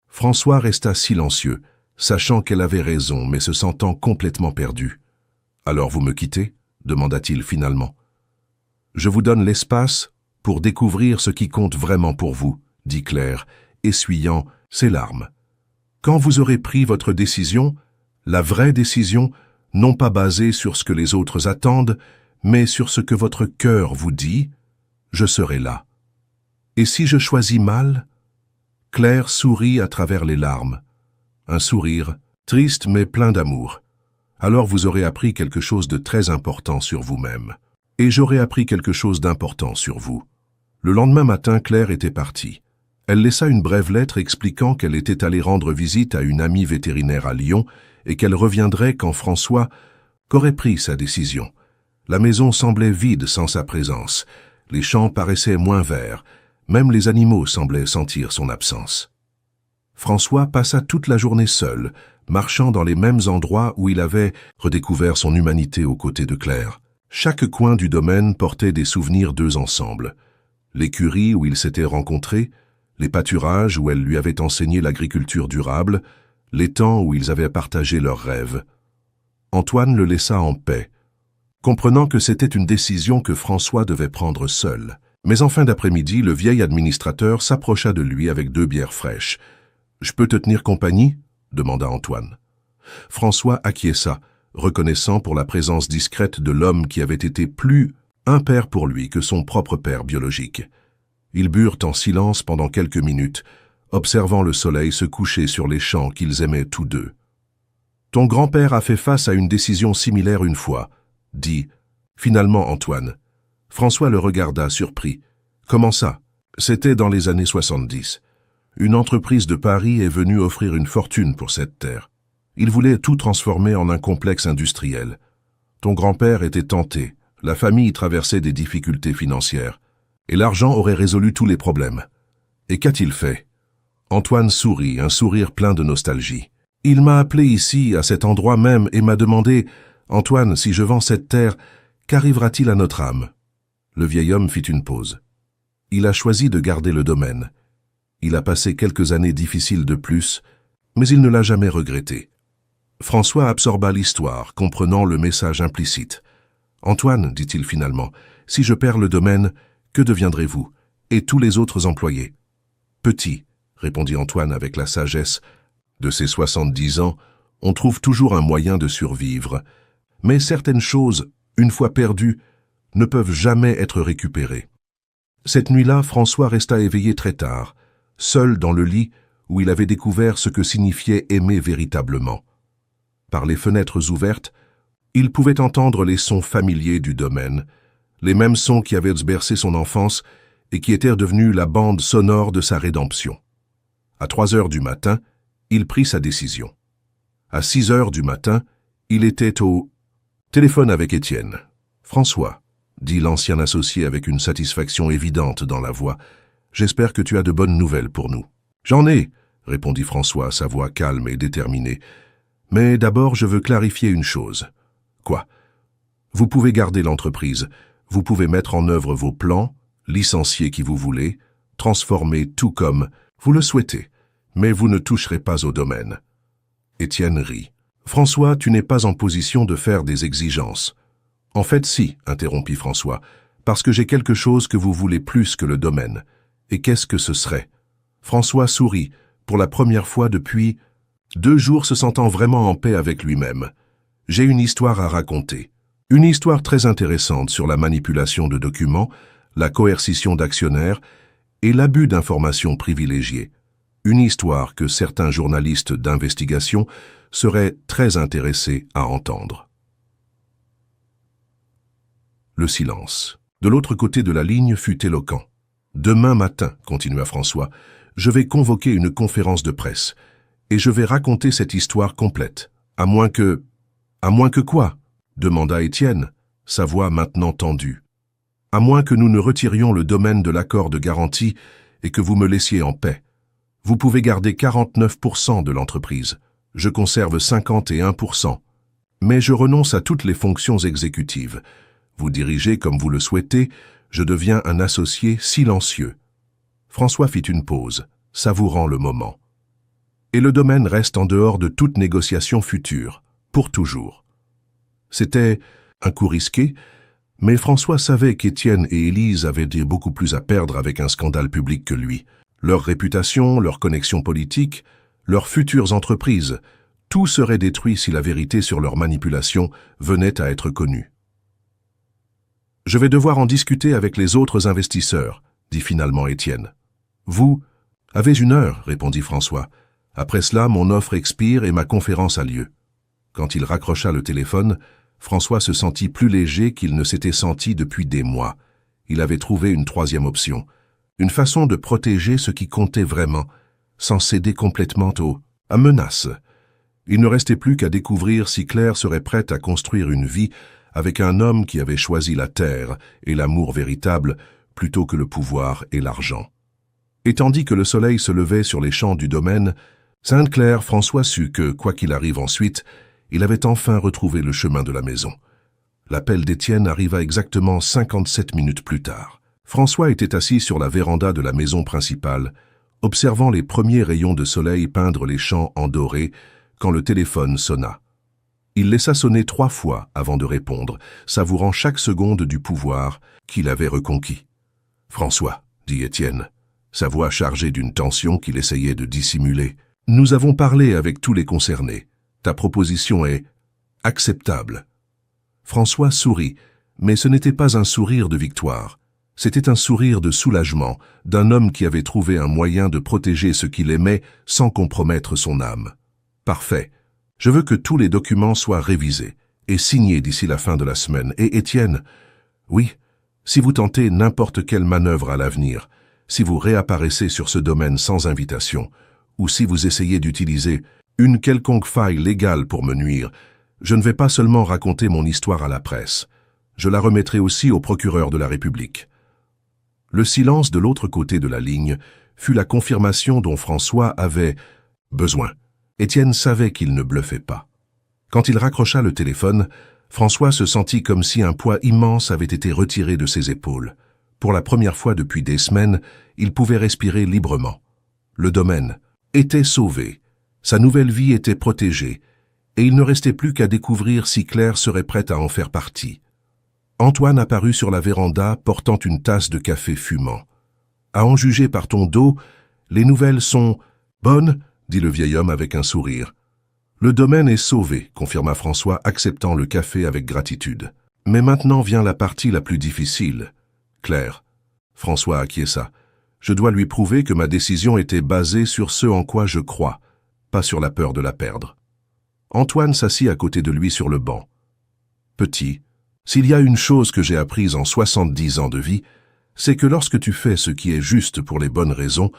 François resta silencieux, sachant qu'elle avait raison, mais se sentant complètement perdu. « Alors vous me quittez ?» demanda-t-il finalement. « Je vous donne l'espace pour découvrir ce qui compte vraiment pour vous, » dit Claire, essuyant ses larmes. « Quand vous aurez pris votre décision, la vraie décision, non pas basée sur ce que les autres attendent, mais sur ce que votre cœur vous dit, je serai là. Et si je choisis mal ?» Claire sourit à travers les larmes. Un sourire, triste mais plein d'amour. « Alors vous aurez appris quelque chose de très important sur vous-même. Et j'aurai appris quelque chose d'important sur vous. » Le lendemain matin, Claire était partie. Elle laissa une brève lettre expliquant qu'elle était allée rendre visite à une amie vétérinaire à Lyon et qu'elle reviendrait quand François aurait pris sa décision. La maison semblait vide sans sa présence. Les champs paraissaient moins verts. Même les animaux semblaient sentir son absence. François passa toute la journée seul, marchant dans les mêmes endroits où il avait redécouvert son humanité aux côtés de Claire. Chaque coin du domaine portait des souvenirs d'eux ensemble. L'écurie où ils s'étaient rencontrés, les pâturages où elle lui avait enseigné l'agriculture durable, l'étang où ils avaient partagé leurs rêves. Antoine le laissa en paix, comprenant que c'était une décision que François devait prendre seul. Mais en fin d'après-midi, le vieil administrateur s'approcha de lui avec 2 bières fraîches. « Je peux te tenir compagnie ?» demanda Antoine. François acquiesça, reconnaissant pour la présence discrète de l'homme qui avait été plus un père pour lui que son propre père biologique. Ils burent en silence pendant quelques minutes, observant le soleil se coucher sur les champs qu'ils aimaient tous deux. « Ton grand-père a fait face à une décision similaire une fois, » dit finalement Antoine. François le regarda surpris. « Comment ça ?» C'était dans les années 70. Une entreprise de Paris est venue offrir une fortune pour cette terre. Il voulait tout transformer en un complexe industriel. Ton grand-père était tenté, la famille traversait des difficultés financières, et l'argent aurait résolu tous les problèmes. Et qu'a-t-il fait? Antoine sourit, un sourire plein de nostalgie. Il m'a appelé ici, à cet endroit même, et m'a demandé « Antoine, si je vends cette terre, qu'arrivera-t-il à notre âme ?» Le vieil homme fit une pause. Il a choisi de garder le domaine. Il a passé quelques années difficiles de plus, mais il ne l'a jamais regretté. François absorba l'histoire, comprenant le message implicite. « Antoine, dit-il finalement, si je perds le domaine, que deviendrez-vous, et tous les autres employés ?»« Petit, répondit Antoine avec la sagesse. De ses 70 ans, on trouve toujours un moyen de survivre. Mais certaines choses, une fois perdues, ne peuvent jamais être récupérées. Cette nuit-là, François resta éveillé très tard, seul dans le lit où il avait découvert ce que signifiait aimer véritablement. Par les fenêtres ouvertes, il pouvait entendre les sons familiers du domaine, les mêmes sons qui avaient bercé son enfance et qui étaient devenus la bande sonore de sa rédemption. À 3 heures du matin, il prit sa décision. À 6 heures du matin, il était au téléphone avec Étienne. « François, » dit l'ancien associé avec une satisfaction évidente dans la voix, « j'espère que tu as de bonnes nouvelles pour nous. »« J'en ai, » répondit François, sa voix calme et déterminée. « Mais d'abord, je veux clarifier une chose. »« Quoi ?»« Vous pouvez garder l'entreprise, vous pouvez mettre en œuvre vos plans, licencier qui vous voulez, transformer tout comme vous le souhaitez, mais vous ne toucherez pas au domaine. » Étienne rit. « François, tu n'es pas en position de faire des exigences. »« En fait, si, interrompit François, parce que j'ai quelque chose que vous voulez plus que le domaine. Et qu'est-ce que ce serait ?» François sourit, pour la première fois depuis 2 jours se sentant vraiment en paix avec lui-même. « J'ai une histoire à raconter. Une histoire très intéressante sur la manipulation de documents, la coercition d'actionnaires et l'abus d'informations privilégiées. Une histoire que certains journalistes d'investigation seraient très intéressés à entendre. » Le silence. De l'autre côté de la ligne fut éloquent. « Demain matin, continua François, je vais convoquer une conférence de presse, et je vais raconter cette histoire complète, à moins que... »« À moins que quoi ?» demanda Étienne, sa voix maintenant tendue. « À moins que nous ne retirions le domaine de l'accord de garantie et que vous me laissiez en paix. Vous pouvez garder 49% de l'entreprise. Je conserve 51%. Mais je renonce à toutes les fonctions exécutives. Vous dirigez comme vous le souhaitez, je deviens un associé silencieux. » François fit une pause, savourant le moment. « Et le domaine reste en dehors de toute négociation future, pour toujours. » C'était un coup risqué, mais François savait qu'Étienne et Élise avaient beaucoup plus à perdre avec un scandale public que lui. Leur réputation, leurs connexions politiques, leurs futures entreprises, tout serait détruit si la vérité sur leur manipulation venait à être connue. « Je vais devoir en discuter avec les autres investisseurs, » dit finalement Étienne. « Vous avez 1 heure, » répondit François. « Après cela, mon offre expire et ma conférence a lieu. » Quand il raccrocha le téléphone, François se sentit plus léger qu'il ne s'était senti depuis des mois. Il avait trouvé une 3e option, une façon de protéger ce qui comptait vraiment, sans céder complètement à menaces. Il ne restait plus qu'à découvrir si Claire serait prête à construire une vie avec un homme qui avait choisi la terre et l'amour véritable plutôt que le pouvoir et l'argent. Et tandis que le soleil se levait sur les champs du domaine, Sainte-Claire, François sut que, quoi qu'il arrive ensuite, il avait enfin retrouvé le chemin de la maison. L'appel d'Étienne arriva exactement 57 minutes plus tard. François était assis sur la véranda de la maison principale, observant les premiers rayons de soleil peindre les champs en doré, quand le téléphone sonna. Il laissa sonner 3 fois avant de répondre, savourant chaque seconde du pouvoir qu'il avait reconquis. « François, » dit Étienne, sa voix chargée d'une tension qu'il essayait de dissimuler, « nous avons parlé avec tous les concernés. Ta proposition est acceptable. » François sourit, mais ce n'était pas un sourire de victoire. C'était un sourire de soulagement d'un homme qui avait trouvé un moyen de protéger ce qu'il aimait sans compromettre son âme. « Parfait. Je veux que tous les documents soient révisés et signés d'ici la fin de la semaine. Et Étienne, oui, si vous tentez n'importe quelle manœuvre à l'avenir, si vous réapparaissez sur ce domaine sans invitation, ou si vous essayez d'utiliser une quelconque faille légale pour me nuire, je ne vais pas seulement raconter mon histoire à la presse, je la remettrai aussi au procureur de la République. » Le silence de l'autre côté de la ligne fut la confirmation dont François avait besoin. Étienne savait qu'il ne bluffait pas. Quand il raccrocha le téléphone, François se sentit comme si un poids immense avait été retiré de ses épaules. Pour la première fois depuis des semaines, il pouvait respirer librement. Le domaine était sauvé, sa nouvelle vie était protégée, et il ne restait plus qu'à découvrir si Claire serait prête à en faire partie. Antoine apparut sur la véranda portant une tasse de café fumant. « À en juger par ton dos, les nouvelles sont bonnes ?» dit le vieil homme avec un sourire. « Le domaine est sauvé », confirma François, acceptant le café avec gratitude. « Mais maintenant vient la partie la plus difficile. » « Claire. » François acquiesça. « Je dois lui prouver que ma décision était basée sur ce en quoi je crois, pas sur la peur de la perdre. » Antoine s'assit à côté de lui sur le banc. « Petit, s'il y a une chose que j'ai apprise en 70 ans de vie, c'est que lorsque tu fais ce qui est juste pour les bonnes raisons,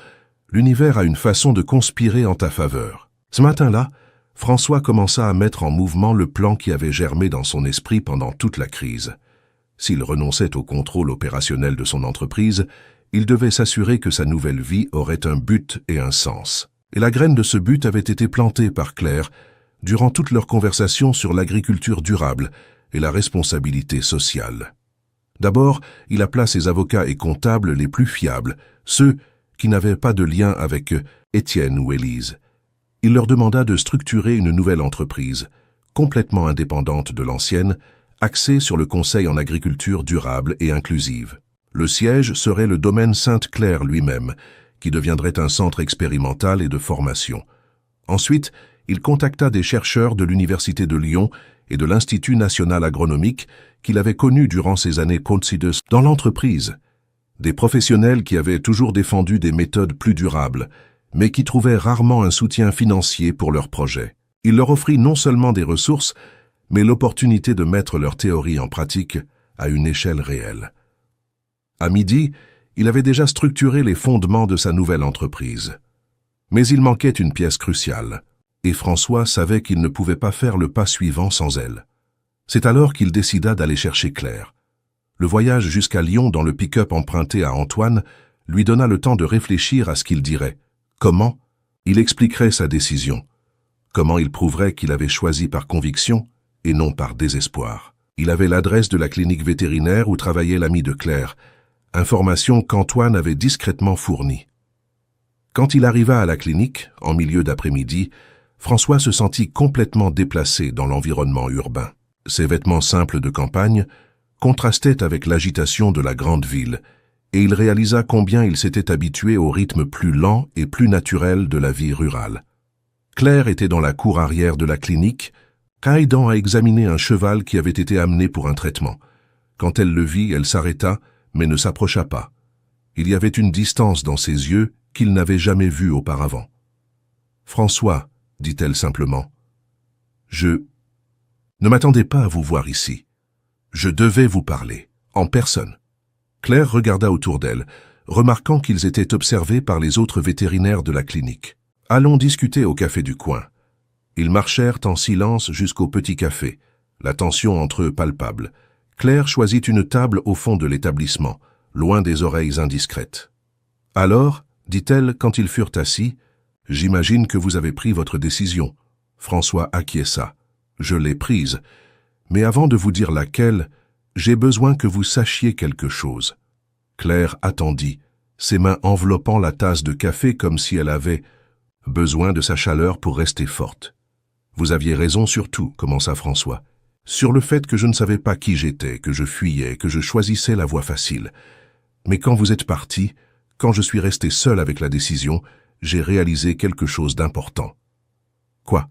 l'univers a une façon de conspirer en ta faveur. » Ce matin-là, François commença à mettre en mouvement le plan qui avait germé dans son esprit pendant toute la crise. S'il renonçait au contrôle opérationnel de son entreprise, il devait s'assurer que sa nouvelle vie aurait un but et un sens. Et la graine de ce but avait été plantée par Claire durant toute leur conversation sur l'agriculture durable et la responsabilité sociale. D'abord, il appela ses avocats et comptables les plus fiables, ceux qui n'avaient pas de lien avec Étienne ou Élise. Il leur demanda de structurer une nouvelle entreprise, complètement indépendante de l'ancienne, axée sur le conseil en agriculture durable et inclusive. Le siège serait le domaine Sainte-Claire lui-même, qui deviendrait un centre expérimental et de formation. Ensuite, il contacta des chercheurs de l'Université de Lyon et de l'Institut national agronomique qu'il avait connus durant ses années postdoc dans l'entreprise. Des professionnels qui avaient toujours défendu des méthodes plus durables, mais qui trouvaient rarement un soutien financier pour leurs projets. Il leur offrit non seulement des ressources, mais l'opportunité de mettre leur théorie en pratique à une échelle réelle. À midi, il avait déjà structuré les fondements de sa nouvelle entreprise. Mais il manquait une pièce cruciale, et François savait qu'il ne pouvait pas faire le pas suivant sans elle. C'est alors qu'il décida d'aller chercher Claire. Le voyage jusqu'à Lyon dans le pick-up emprunté à Antoine lui donna le temps de réfléchir à ce qu'il dirait. Comment? Il expliquerait sa décision. Comment il prouverait qu'il avait choisi par conviction et non par désespoir. Il avait l'adresse de la clinique vétérinaire où travaillait l'ami de Claire, information qu'Antoine avait discrètement fournie. Quand il arriva à la clinique, en milieu d'après-midi, François se sentit complètement déplacé dans l'environnement urbain. Ses vêtements simples de campagne contrastaient avec l'agitation de la grande ville, et il réalisa combien il s'était habitué au rythme plus lent et plus naturel de la vie rurale. Claire était dans la cour arrière de la clinique, aidant à examiner un cheval qui avait été amené pour un traitement. Quand elle le vit, elle s'arrêta, mais ne s'approcha pas. Il y avait une distance dans ses yeux qu'il n'avait jamais vue auparavant. « François, » dit-elle simplement, « je ne m'attendais pas à vous voir ici. Je devais vous parler, en personne. » Claire regarda autour d'elle, remarquant qu'ils étaient observés par les autres vétérinaires de la clinique. « Allons discuter au café du coin. » Ils marchèrent en silence jusqu'au petit café, la tension entre eux palpable. Claire choisit une table au fond de l'établissement, loin des oreilles indiscrètes. « Alors, » dit-elle quand ils furent assis. « J'imagine que vous avez pris votre décision. » François acquiesça. « Je l'ai prise. Mais avant de vous dire laquelle, j'ai besoin que vous sachiez quelque chose. » Claire attendit, ses mains enveloppant la tasse de café comme si elle avait besoin de sa chaleur pour rester forte. « Vous aviez raison sur tout, » commença François. « Sur le fait que je ne savais pas qui j'étais, que je fuyais, que je choisissais la voie facile. Mais quand vous êtes parti, quand je suis resté seul avec la décision, j'ai réalisé quelque chose d'important. » « Quoi ? »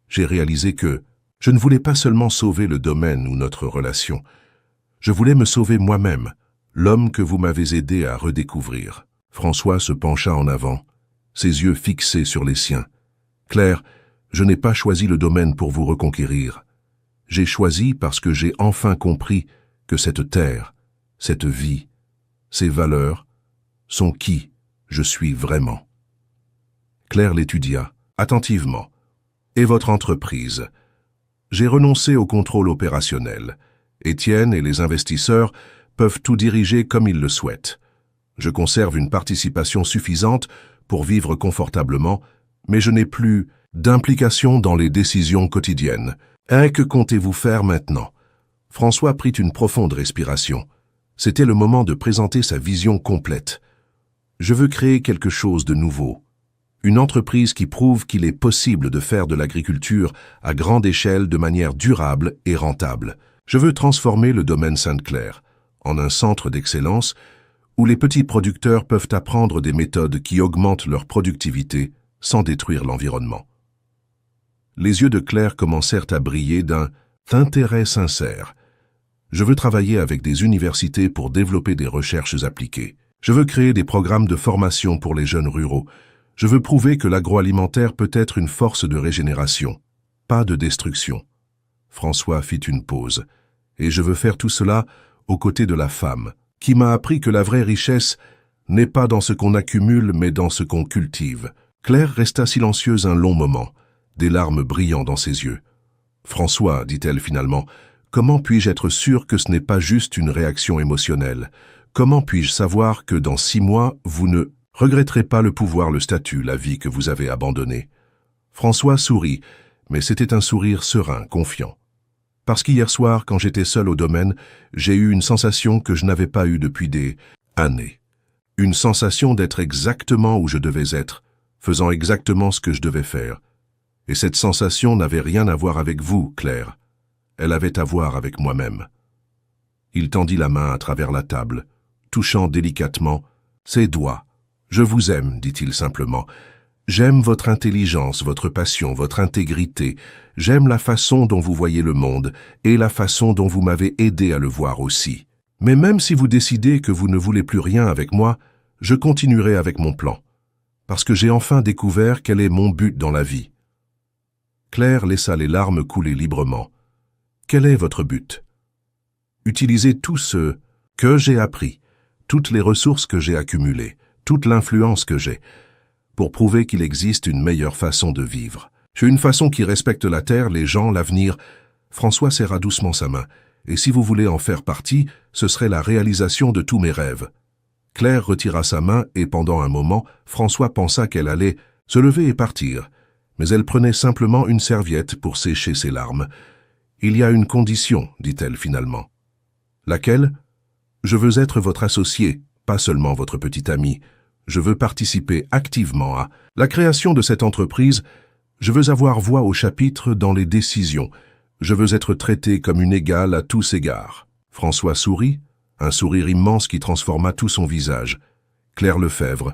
J'ai réalisé que je ne voulais pas seulement sauver le domaine ou notre relation. Je voulais me sauver moi-même, l'homme que vous m'avez aidé à redécouvrir. François se pencha en avant, ses yeux fixés sur les siens. « Claire, je n'ai pas choisi le domaine pour vous reconquérir. J'ai choisi parce que j'ai enfin compris que cette terre, cette vie, ces valeurs sont qui je suis vraiment. » Claire l'étudia attentivement. « Et votre entreprise ?» J'ai renoncé au contrôle opérationnel. Étienne et les investisseurs peuvent tout diriger comme ils le souhaitent. Je conserve une participation suffisante pour vivre confortablement, mais je n'ai plus d'implication dans les décisions quotidiennes. Que comptez-vous faire maintenant ? François prit une profonde respiration. C'était le moment de présenter sa vision complète. Je veux créer quelque chose de nouveau. Une entreprise qui prouve qu'il est possible de faire de l'agriculture à grande échelle de manière durable et rentable. Je veux transformer le domaine Sainte-Claire en un centre d'excellence où les petits producteurs peuvent apprendre des méthodes qui augmentent leur productivité sans détruire l'environnement. Les yeux de Claire commencèrent à briller d'un intérêt sincère. Je veux travailler avec des universités pour développer des recherches appliquées. Je veux créer des programmes de formation pour les jeunes ruraux. Je veux prouver que l'agroalimentaire peut être une force de régénération, pas de destruction. François fit une pause. Et je veux faire tout cela aux côtés de la femme, qui m'a appris que la vraie richesse n'est pas dans ce qu'on accumule, mais dans ce qu'on cultive. Claire resta silencieuse un long moment, des larmes brillant dans ses yeux. « François, dit-elle finalement, comment puis-je être sûre que ce n'est pas juste une réaction émotionnelle ? Comment puis-je savoir que dans 6 mois, vous ne regretterez pas le pouvoir, le statut, la vie que vous avez abandonnée ?» François sourit, mais c'était un sourire serein, confiant. « Parce qu'hier soir, quand j'étais seul au domaine, j'ai eu une sensation que je n'avais pas eue depuis des années. Une sensation d'être exactement où je devais être, faisant exactement ce que je devais faire. Et cette sensation n'avait rien à voir avec vous, Claire. Elle avait à voir avec moi-même. » Il tendit la main à travers la table, touchant délicatement ses doigts. « Je vous aime, dit-il simplement. J'aime votre intelligence, votre passion, votre intégrité. J'aime la façon dont vous voyez le monde et la façon dont vous m'avez aidé à le voir aussi. Mais même si vous décidez que vous ne voulez plus rien avec moi, je continuerai avec mon plan, parce que j'ai enfin découvert quel est mon but dans la vie. » Claire laissa les larmes couler librement. « Quel est votre but ? » « Utiliser tout ce que j'ai appris, toutes les ressources que j'ai accumulées, toute l'influence que j'ai, pour prouver qu'il existe une meilleure façon de vivre. J'ai une façon qui respecte la terre, les gens, l'avenir. » François serra doucement sa main. « Et si vous voulez en faire partie, ce serait la réalisation de tous mes rêves. » Claire retira sa main et pendant un moment, François pensa qu'elle allait se lever et partir. Mais elle prenait simplement une serviette pour sécher ses larmes. « Il y a une condition, dit-elle finalement. »« Laquelle ? Je veux être votre associé, pas seulement votre petit ami. Je veux participer activement à la création de cette entreprise. Je veux avoir voix au chapitre dans les décisions. Je veux être traité comme une égale à tous égards. » François sourit, un sourire immense qui transforma tout son visage. « Claire Lefebvre,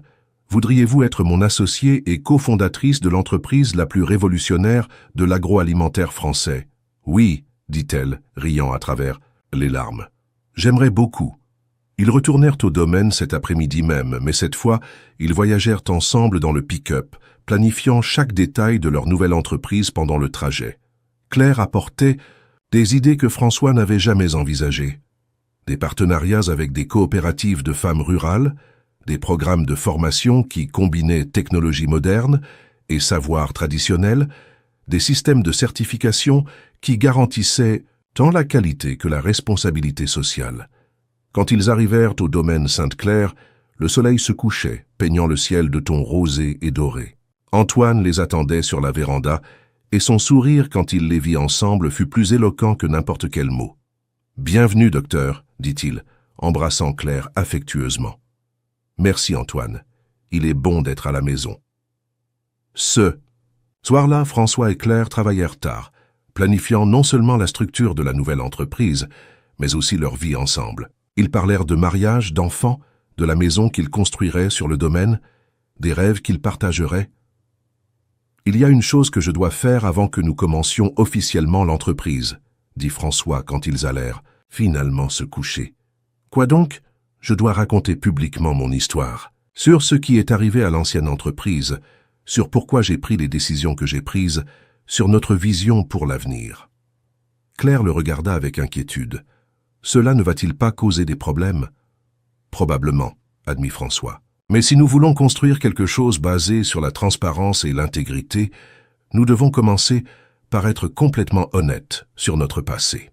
voudriez-vous être mon associée et cofondatrice de l'entreprise la plus révolutionnaire de l'agroalimentaire français ? » « Oui, dit-elle, riant à travers les larmes. « J'aimerais beaucoup. » Ils retournèrent au domaine cet après-midi même, mais cette fois, ils voyagèrent ensemble dans le pick-up, planifiant chaque détail de leur nouvelle entreprise pendant le trajet. Claire apportait des idées que François n'avait jamais envisagées. Des partenariats avec des coopératives de femmes rurales, des programmes de formation qui combinaient technologie moderne et savoir traditionnel, des systèmes de certification qui garantissaient tant la qualité que la responsabilité sociale. Quand ils arrivèrent au domaine Sainte-Claire, Le soleil se couchait, peignant le ciel de tons rosés et dorés. Antoine les attendait sur la véranda, et son sourire quand il les vit ensemble fut plus éloquent que n'importe quel mot. « Bienvenue, docteur, » dit-il, embrassant Claire affectueusement. « Merci, Antoine. Il est bon d'être à la maison. » Ce soir-là, François et Claire travaillèrent tard, planifiant non seulement la structure de la nouvelle entreprise, mais aussi leur vie ensemble. Ils parlèrent de mariage, d'enfants, de la maison qu'ils construiraient sur le domaine, des rêves qu'ils partageraient. « Il y a une chose que je dois faire avant que nous commencions officiellement l'entreprise, » dit François quand ils allèrent finalement se coucher. « Quoi donc ? Je dois raconter publiquement mon histoire, sur ce qui est arrivé à l'ancienne entreprise, sur pourquoi j'ai pris les décisions que j'ai prises, sur notre vision pour l'avenir. » Claire le regarda avec inquiétude. « Cela ne va-t-il pas causer des problèmes ? » « Probablement, » admit François. « Mais si nous voulons construire quelque chose basé sur la transparence et l'intégrité, nous devons commencer par être complètement honnêtes sur notre passé. »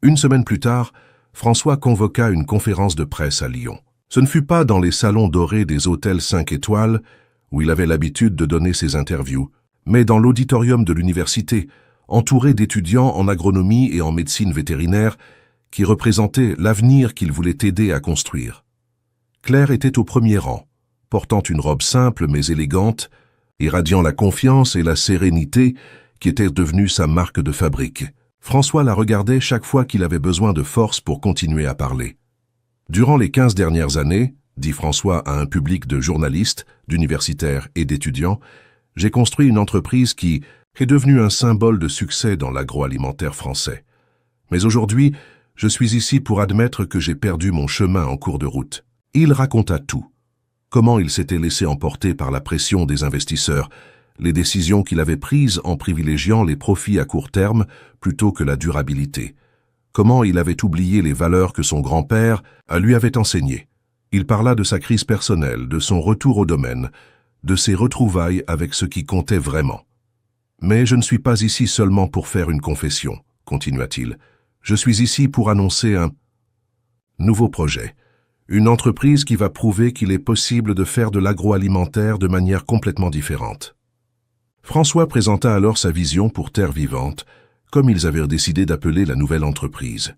Une semaine plus tard, François convoqua une conférence de presse à Lyon. Ce ne fut pas dans les salons dorés des hôtels 5 étoiles, où il avait l'habitude de donner ses interviews, mais dans l'auditorium de l'université, entouré d'étudiants en agronomie et en médecine vétérinaire, qui représentaient l'avenir qu'il voulait aider à construire. Claire était au premier rang, portant une robe simple mais élégante, irradiant la confiance et la sérénité qui étaient devenues sa marque de fabrique. François la regardait chaque fois qu'il avait besoin de force pour continuer à parler. « Durant les 15 dernières années, dit François à un public de journalistes, d'universitaires et d'étudiants, j'ai construit une entreprise qui est devenue un symbole de succès dans l'agroalimentaire français. Mais aujourd'hui, je suis ici pour admettre que j'ai perdu mon chemin en cours de route. » Il raconta tout. Comment il s'était laissé emporter par la pression des investisseurs, les décisions qu'il avait prises en privilégiant les profits à court terme plutôt que la durabilité. Comment il avait oublié les valeurs que son grand-père lui avait enseignées. Il parla de sa crise personnelle, de son retour au domaine, de ses retrouvailles avec ce qui comptait vraiment. « Mais je ne suis pas ici seulement pour faire une confession, » continua-t-il. « Je suis ici pour annoncer un nouveau projet. Une entreprise qui va prouver qu'il est possible de faire de l'agroalimentaire de manière complètement différente. » François présenta alors sa vision pour Terre Vivante, comme ils avaient décidé d'appeler la nouvelle entreprise.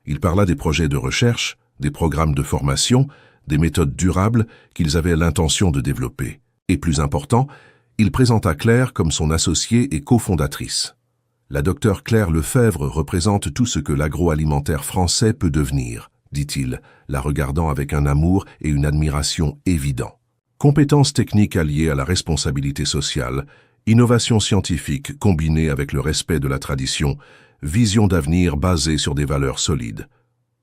Il parla des projets de recherche, des programmes de formation, des méthodes durables qu'ils avaient l'intention de développer. Et plus important, il présenta Claire comme son associée et cofondatrice. La docteure Claire Lefebvre représente tout ce que l'agroalimentaire français peut devenir, dit-il, la regardant avec un amour et une admiration évidents. Compétences techniques alliées à la responsabilité sociale, innovation scientifique combinée avec le respect de la tradition, vision d'avenir basée sur des valeurs solides.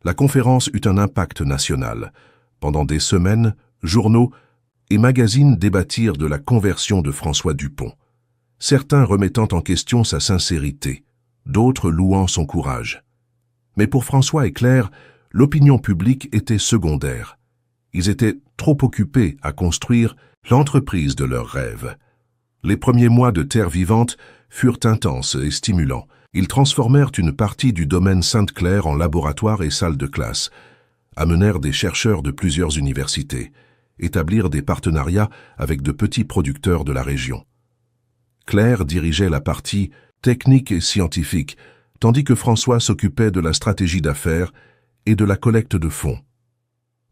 La conférence eut un impact national. Pendant des semaines, journaux et magazines débattirent de la conversion de François Dupont. Certains remettant en question sa sincérité, d'autres louant son courage. Mais pour François et Claire, l'opinion publique était secondaire. Ils étaient trop occupés à construire l'entreprise de leurs rêves. Les premiers mois de Terre Vivante furent intenses et stimulants. Ils transformèrent une partie du domaine Sainte-Claire en laboratoire et salle de classe, amenèrent des chercheurs de plusieurs universités, établirent des partenariats avec de petits producteurs de la région. Claire dirigeait la partie technique et scientifique, tandis que François s'occupait de la stratégie d'affaires et de la collecte de fonds.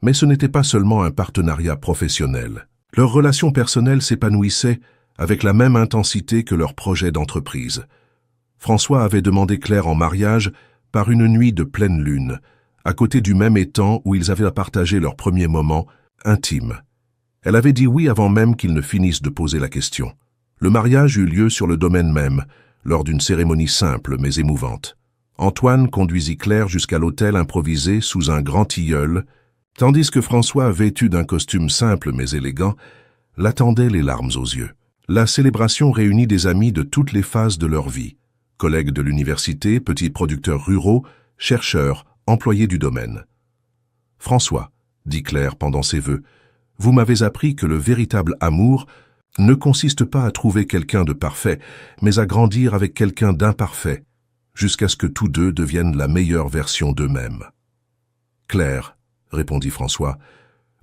Mais ce n'était pas seulement un partenariat professionnel. Leurs relations personnelles s'épanouissaient avec la même intensité que leurs projets d'entreprise. François avait demandé Claire en mariage par une nuit de pleine lune, à côté du même étang où ils avaient partagé leurs premiers moments intimes. Elle avait dit oui avant même qu'ils ne finissent de poser la question. Le mariage eut lieu sur le domaine même, lors d'une cérémonie simple mais émouvante. Antoine conduisit Claire jusqu'à l'hôtel improvisé sous un grand tilleul, tandis que François, vêtu d'un costume simple mais élégant, l'attendait les larmes aux yeux. La célébration réunit des amis de toutes les phases de leur vie, collègues de l'université, petits producteurs ruraux, chercheurs, employés du domaine. « François, » dit Claire pendant ses vœux, « vous m'avez appris que le véritable amour ne consiste pas à trouver quelqu'un de parfait, mais à grandir avec quelqu'un d'imparfait, jusqu'à ce que tous deux deviennent la meilleure version d'eux-mêmes. »« Claire, » répondit François,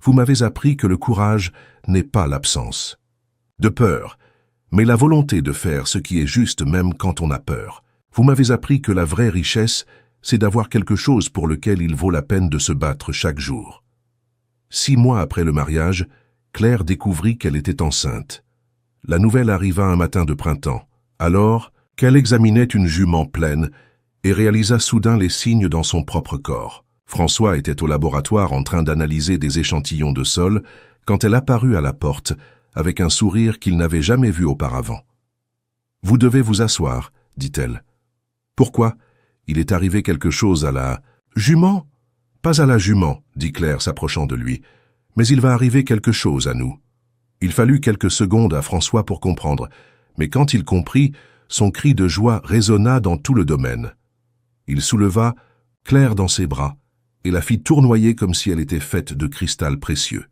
vous m'avez appris que le courage n'est pas l'absence de peur, mais la volonté de faire ce qui est juste même quand on a peur. Vous m'avez appris que la vraie richesse, c'est d'avoir quelque chose pour lequel il vaut la peine de se battre chaque jour. 6 mois après le mariage, Claire découvrit qu'elle était enceinte. La nouvelle arriva un matin de printemps, alors qu'elle examinait une jument pleine et réalisa soudain les signes dans son propre corps. François était au laboratoire en train d'analyser des échantillons de sol quand elle apparut à la porte avec un sourire qu'il n'avait jamais vu auparavant. « Vous devez vous asseoir, dit-elle. »« Pourquoi ? Il est arrivé quelque chose à la... »« Jument ? Pas à la jument, dit Claire s'approchant de lui, mais il va arriver quelque chose à nous. » Il fallut quelques secondes à François pour comprendre, mais quand il comprit, son cri de joie résonna dans tout le domaine. Il souleva Claire dans ses bras et la fit tournoyer comme si elle était faite de cristal précieux.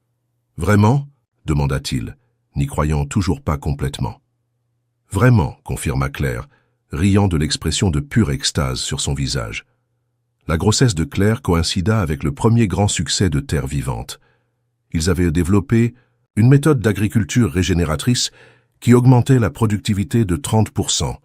« Vraiment ?» demanda-t-il, n'y croyant toujours pas complètement. « Vraiment » confirma Claire, riant de l'expression de pure extase sur son visage. La grossesse de Claire coïncida avec le premier grand succès de Terre Vivante. Ils avaient développé une méthode d'agriculture régénératrice qui augmentait la productivité de 30%,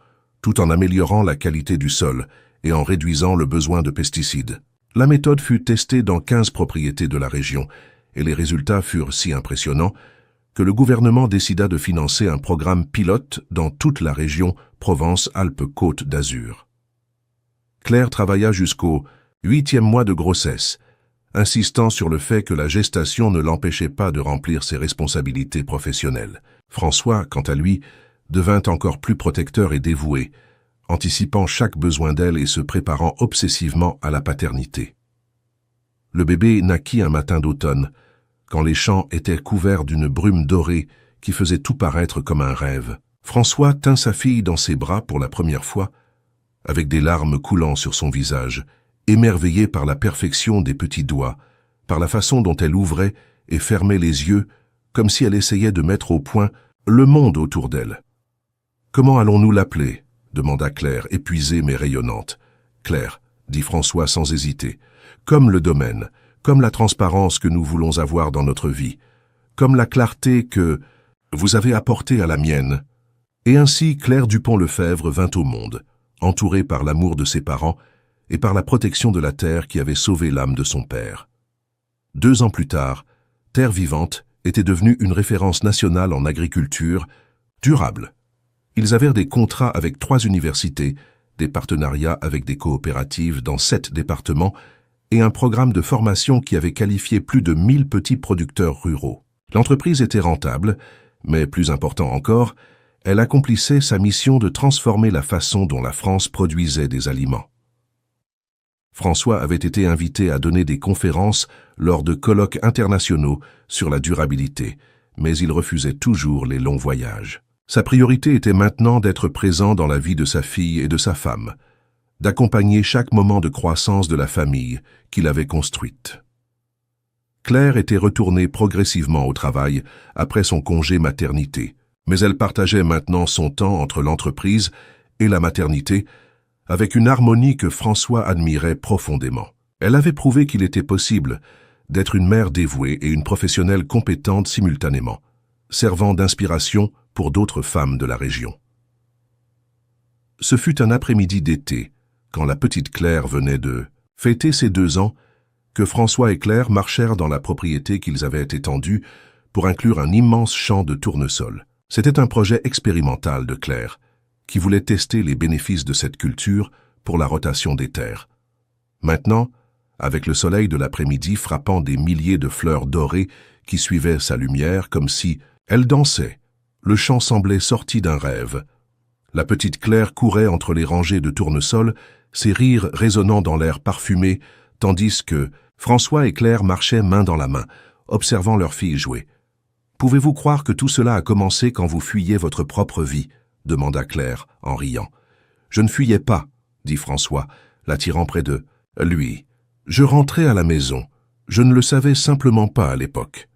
tout en améliorant la qualité du sol et en réduisant le besoin de pesticides. La méthode fut testée dans 15 propriétés de la région, et les résultats furent si impressionnants que le gouvernement décida de financer un programme pilote dans toute la région Provence-Alpes-Côte d'Azur. Claire travailla jusqu'au 8e mois de grossesse, insistant sur le fait que la gestation ne l'empêchait pas de remplir ses responsabilités professionnelles. François, quant à lui, devint encore plus protecteur et dévoué, anticipant chaque besoin d'elle et se préparant obsessivement à la paternité. Le bébé naquit un matin d'automne, quand les champs étaient couverts d'une brume dorée qui faisait tout paraître comme un rêve. François tint sa fille dans ses bras pour la première fois, avec des larmes coulant sur son visage, émerveillé par la perfection des petits doigts, par la façon dont elle ouvrait et fermait les yeux, comme si elle essayait de mettre au point le monde autour d'elle. « Comment allons-nous l'appeler » demanda Claire, épuisée mais rayonnante. « Claire, » dit François sans hésiter, « comme le domaine, comme la transparence que nous voulons avoir dans notre vie, comme la clarté que vous avez apportée à la mienne. » Et ainsi Claire Dupont-Lefèvre vint au monde, entourée par l'amour de ses parents et par la protection de la terre qui avait sauvé l'âme de son père. 2 ans plus tard, Terre Vivante était devenue une référence nationale en agriculture durable. Ils avaient des contrats avec 3 universités, des partenariats avec des coopératives dans 7 départements et un programme de formation qui avait qualifié plus de 1000 petits producteurs ruraux. L'entreprise était rentable, mais plus important encore, elle accomplissait sa mission de transformer la façon dont la France produisait des aliments. François avait été invité à donner des conférences lors de colloques internationaux sur la durabilité, mais il refusait toujours les longs voyages. Sa priorité était maintenant d'être présent dans la vie de sa fille et de sa femme, d'accompagner chaque moment de croissance de la famille qu'il avait construite. Claire était retournée progressivement au travail après son congé maternité, mais elle partageait maintenant son temps entre l'entreprise et la maternité avec une harmonie que François admirait profondément. Elle avait prouvé qu'il était possible d'être une mère dévouée et une professionnelle compétente simultanément, servant d'inspiration pour d'autres femmes de la région. Ce fut un après-midi d'été, quand la petite Claire venait de fêter ses 2 ans, que François et Claire marchèrent dans la propriété qu'ils avaient étendue pour inclure un immense champ de tournesol. C'était un projet expérimental de Claire, qui voulait tester les bénéfices de cette culture pour la rotation des terres. Maintenant, avec le soleil de l'après-midi frappant des milliers de fleurs dorées qui suivaient sa lumière comme si elle dansait, le champ semblait sorti d'un rêve. La petite Claire courait entre les rangées de tournesols, ses rires résonnant dans l'air parfumé, tandis que François et Claire marchaient main dans la main, observant leur fille jouer. « Pouvez-vous croire que tout cela a commencé quand vous fuyiez votre propre vie ?» demanda Claire en riant. « Je ne fuyais pas, » dit François, l'attirant près de lui. « Je rentrais à la maison. Je ne le savais simplement pas à l'époque. »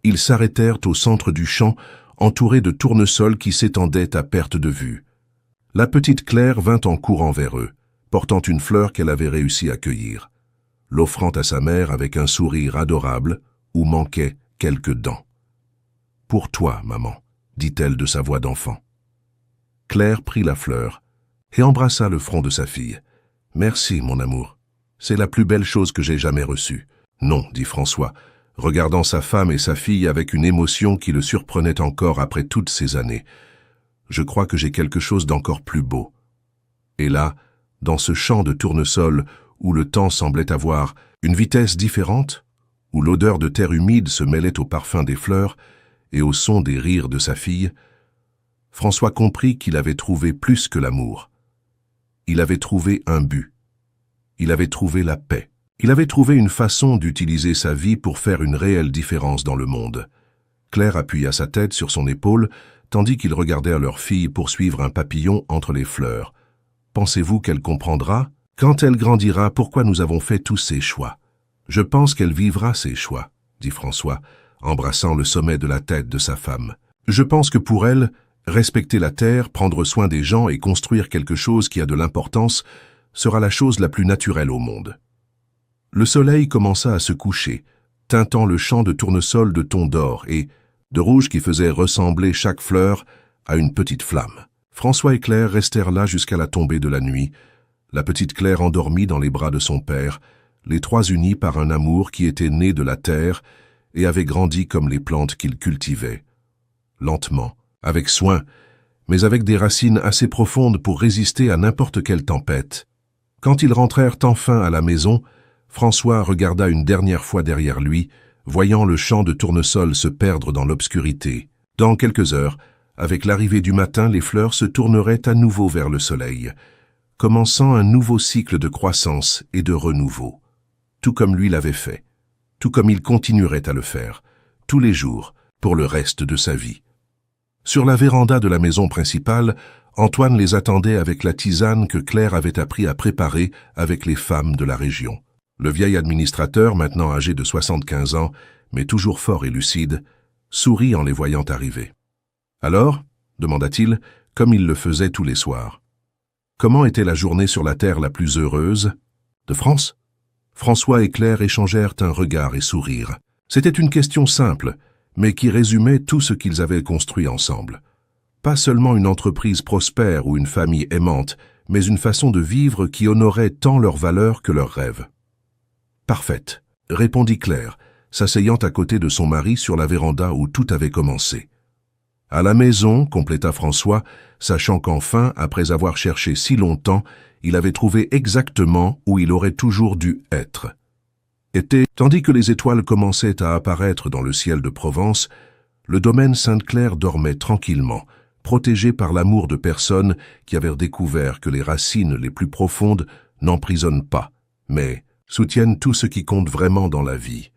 Ils s'arrêtèrent au centre du champ, entourés de tournesols qui s'étendaient à perte de vue. La petite Claire vint en courant vers eux, portant une fleur qu'elle avait réussi à cueillir. L'offrant à sa mère avec un sourire adorable, où manquaient quelques dents. « Pour toi, maman, dit-elle de sa voix d'enfant. Claire prit la fleur et embrassa le front de sa fille. « Merci, mon amour. C'est la plus belle chose que j'ai jamais reçue. »« Non, dit François, regardant sa femme et sa fille avec une émotion qui le surprenait encore après toutes ces années. « Je crois que j'ai quelque chose d'encore plus beau. » Et là, dans ce champ de tournesol où le temps semblait avoir une vitesse différente, où l'odeur de terre humide se mêlait au parfum des fleurs et au son des rires de sa fille, François comprit qu'il avait trouvé plus que l'amour. Il avait trouvé un but. Il avait trouvé la paix. Il avait trouvé une façon d'utiliser sa vie pour faire une réelle différence dans le monde. Claire appuya sa tête sur son épaule, tandis qu'ils regardèrent leur fille poursuivre un papillon entre les fleurs. « Pensez-vous qu'elle comprendra, quand elle grandira, pourquoi nous avons fait tous ces choix ? Je pense qu'elle vivra ces choix, dit François, embrassant le sommet de la tête de sa femme. Je pense que pour elle, respecter la terre, prendre soin des gens et construire quelque chose qui a de l'importance sera la chose la plus naturelle au monde. » Le soleil commença à se coucher, teintant le champ de tournesol de tons d'or et de rouge qui faisait ressembler chaque fleur à une petite flamme. François et Claire restèrent là jusqu'à la tombée de la nuit, la petite Claire endormie dans les bras de son père, les trois unis par un amour qui était né de la terre et avait grandi comme les plantes qu'ils cultivaient. Lentement, avec soin, mais avec des racines assez profondes pour résister à n'importe quelle tempête. Quand ils rentrèrent enfin à la maison, François regarda une dernière fois derrière lui, voyant le champ de tournesol se perdre dans l'obscurité. Dans quelques heures, avec l'arrivée du matin, les fleurs se tourneraient à nouveau vers le soleil, commençant un nouveau cycle de croissance et de renouveau. Tout comme lui l'avait fait, tout comme il continuerait à le faire, tous les jours, pour le reste de sa vie. Sur la véranda de la maison principale, Antoine les attendait avec la tisane que Claire avait appris à préparer avec les femmes de la région. Le vieil administrateur, maintenant âgé de 75 ans, mais toujours fort et lucide, sourit en les voyant arriver. « Alors » demanda-t-il, comme il le faisait tous les soirs. « Comment était la journée sur la terre la plus heureuse de France ?» François et Claire échangèrent un regard et sourire. C'était une question simple, mais qui résumait tout ce qu'ils avaient construit ensemble. Pas seulement une entreprise prospère ou une famille aimante, mais une façon de vivre qui honorait tant leurs valeurs que leurs rêves. « Parfaite », répondit Claire, s'asseyant à côté de son mari sur la véranda où tout avait commencé. « À la maison, compléta François, sachant qu'enfin, après avoir cherché si longtemps, il avait trouvé exactement où il aurait toujours dû être. » Tandis que les étoiles commençaient à apparaître dans le ciel de Provence, le domaine Sainte-Claire dormait tranquillement, protégé par l'amour de personnes qui avaient découvert que les racines les plus profondes n'emprisonnent pas, mais soutiennent tout ce qui compte vraiment dans la vie.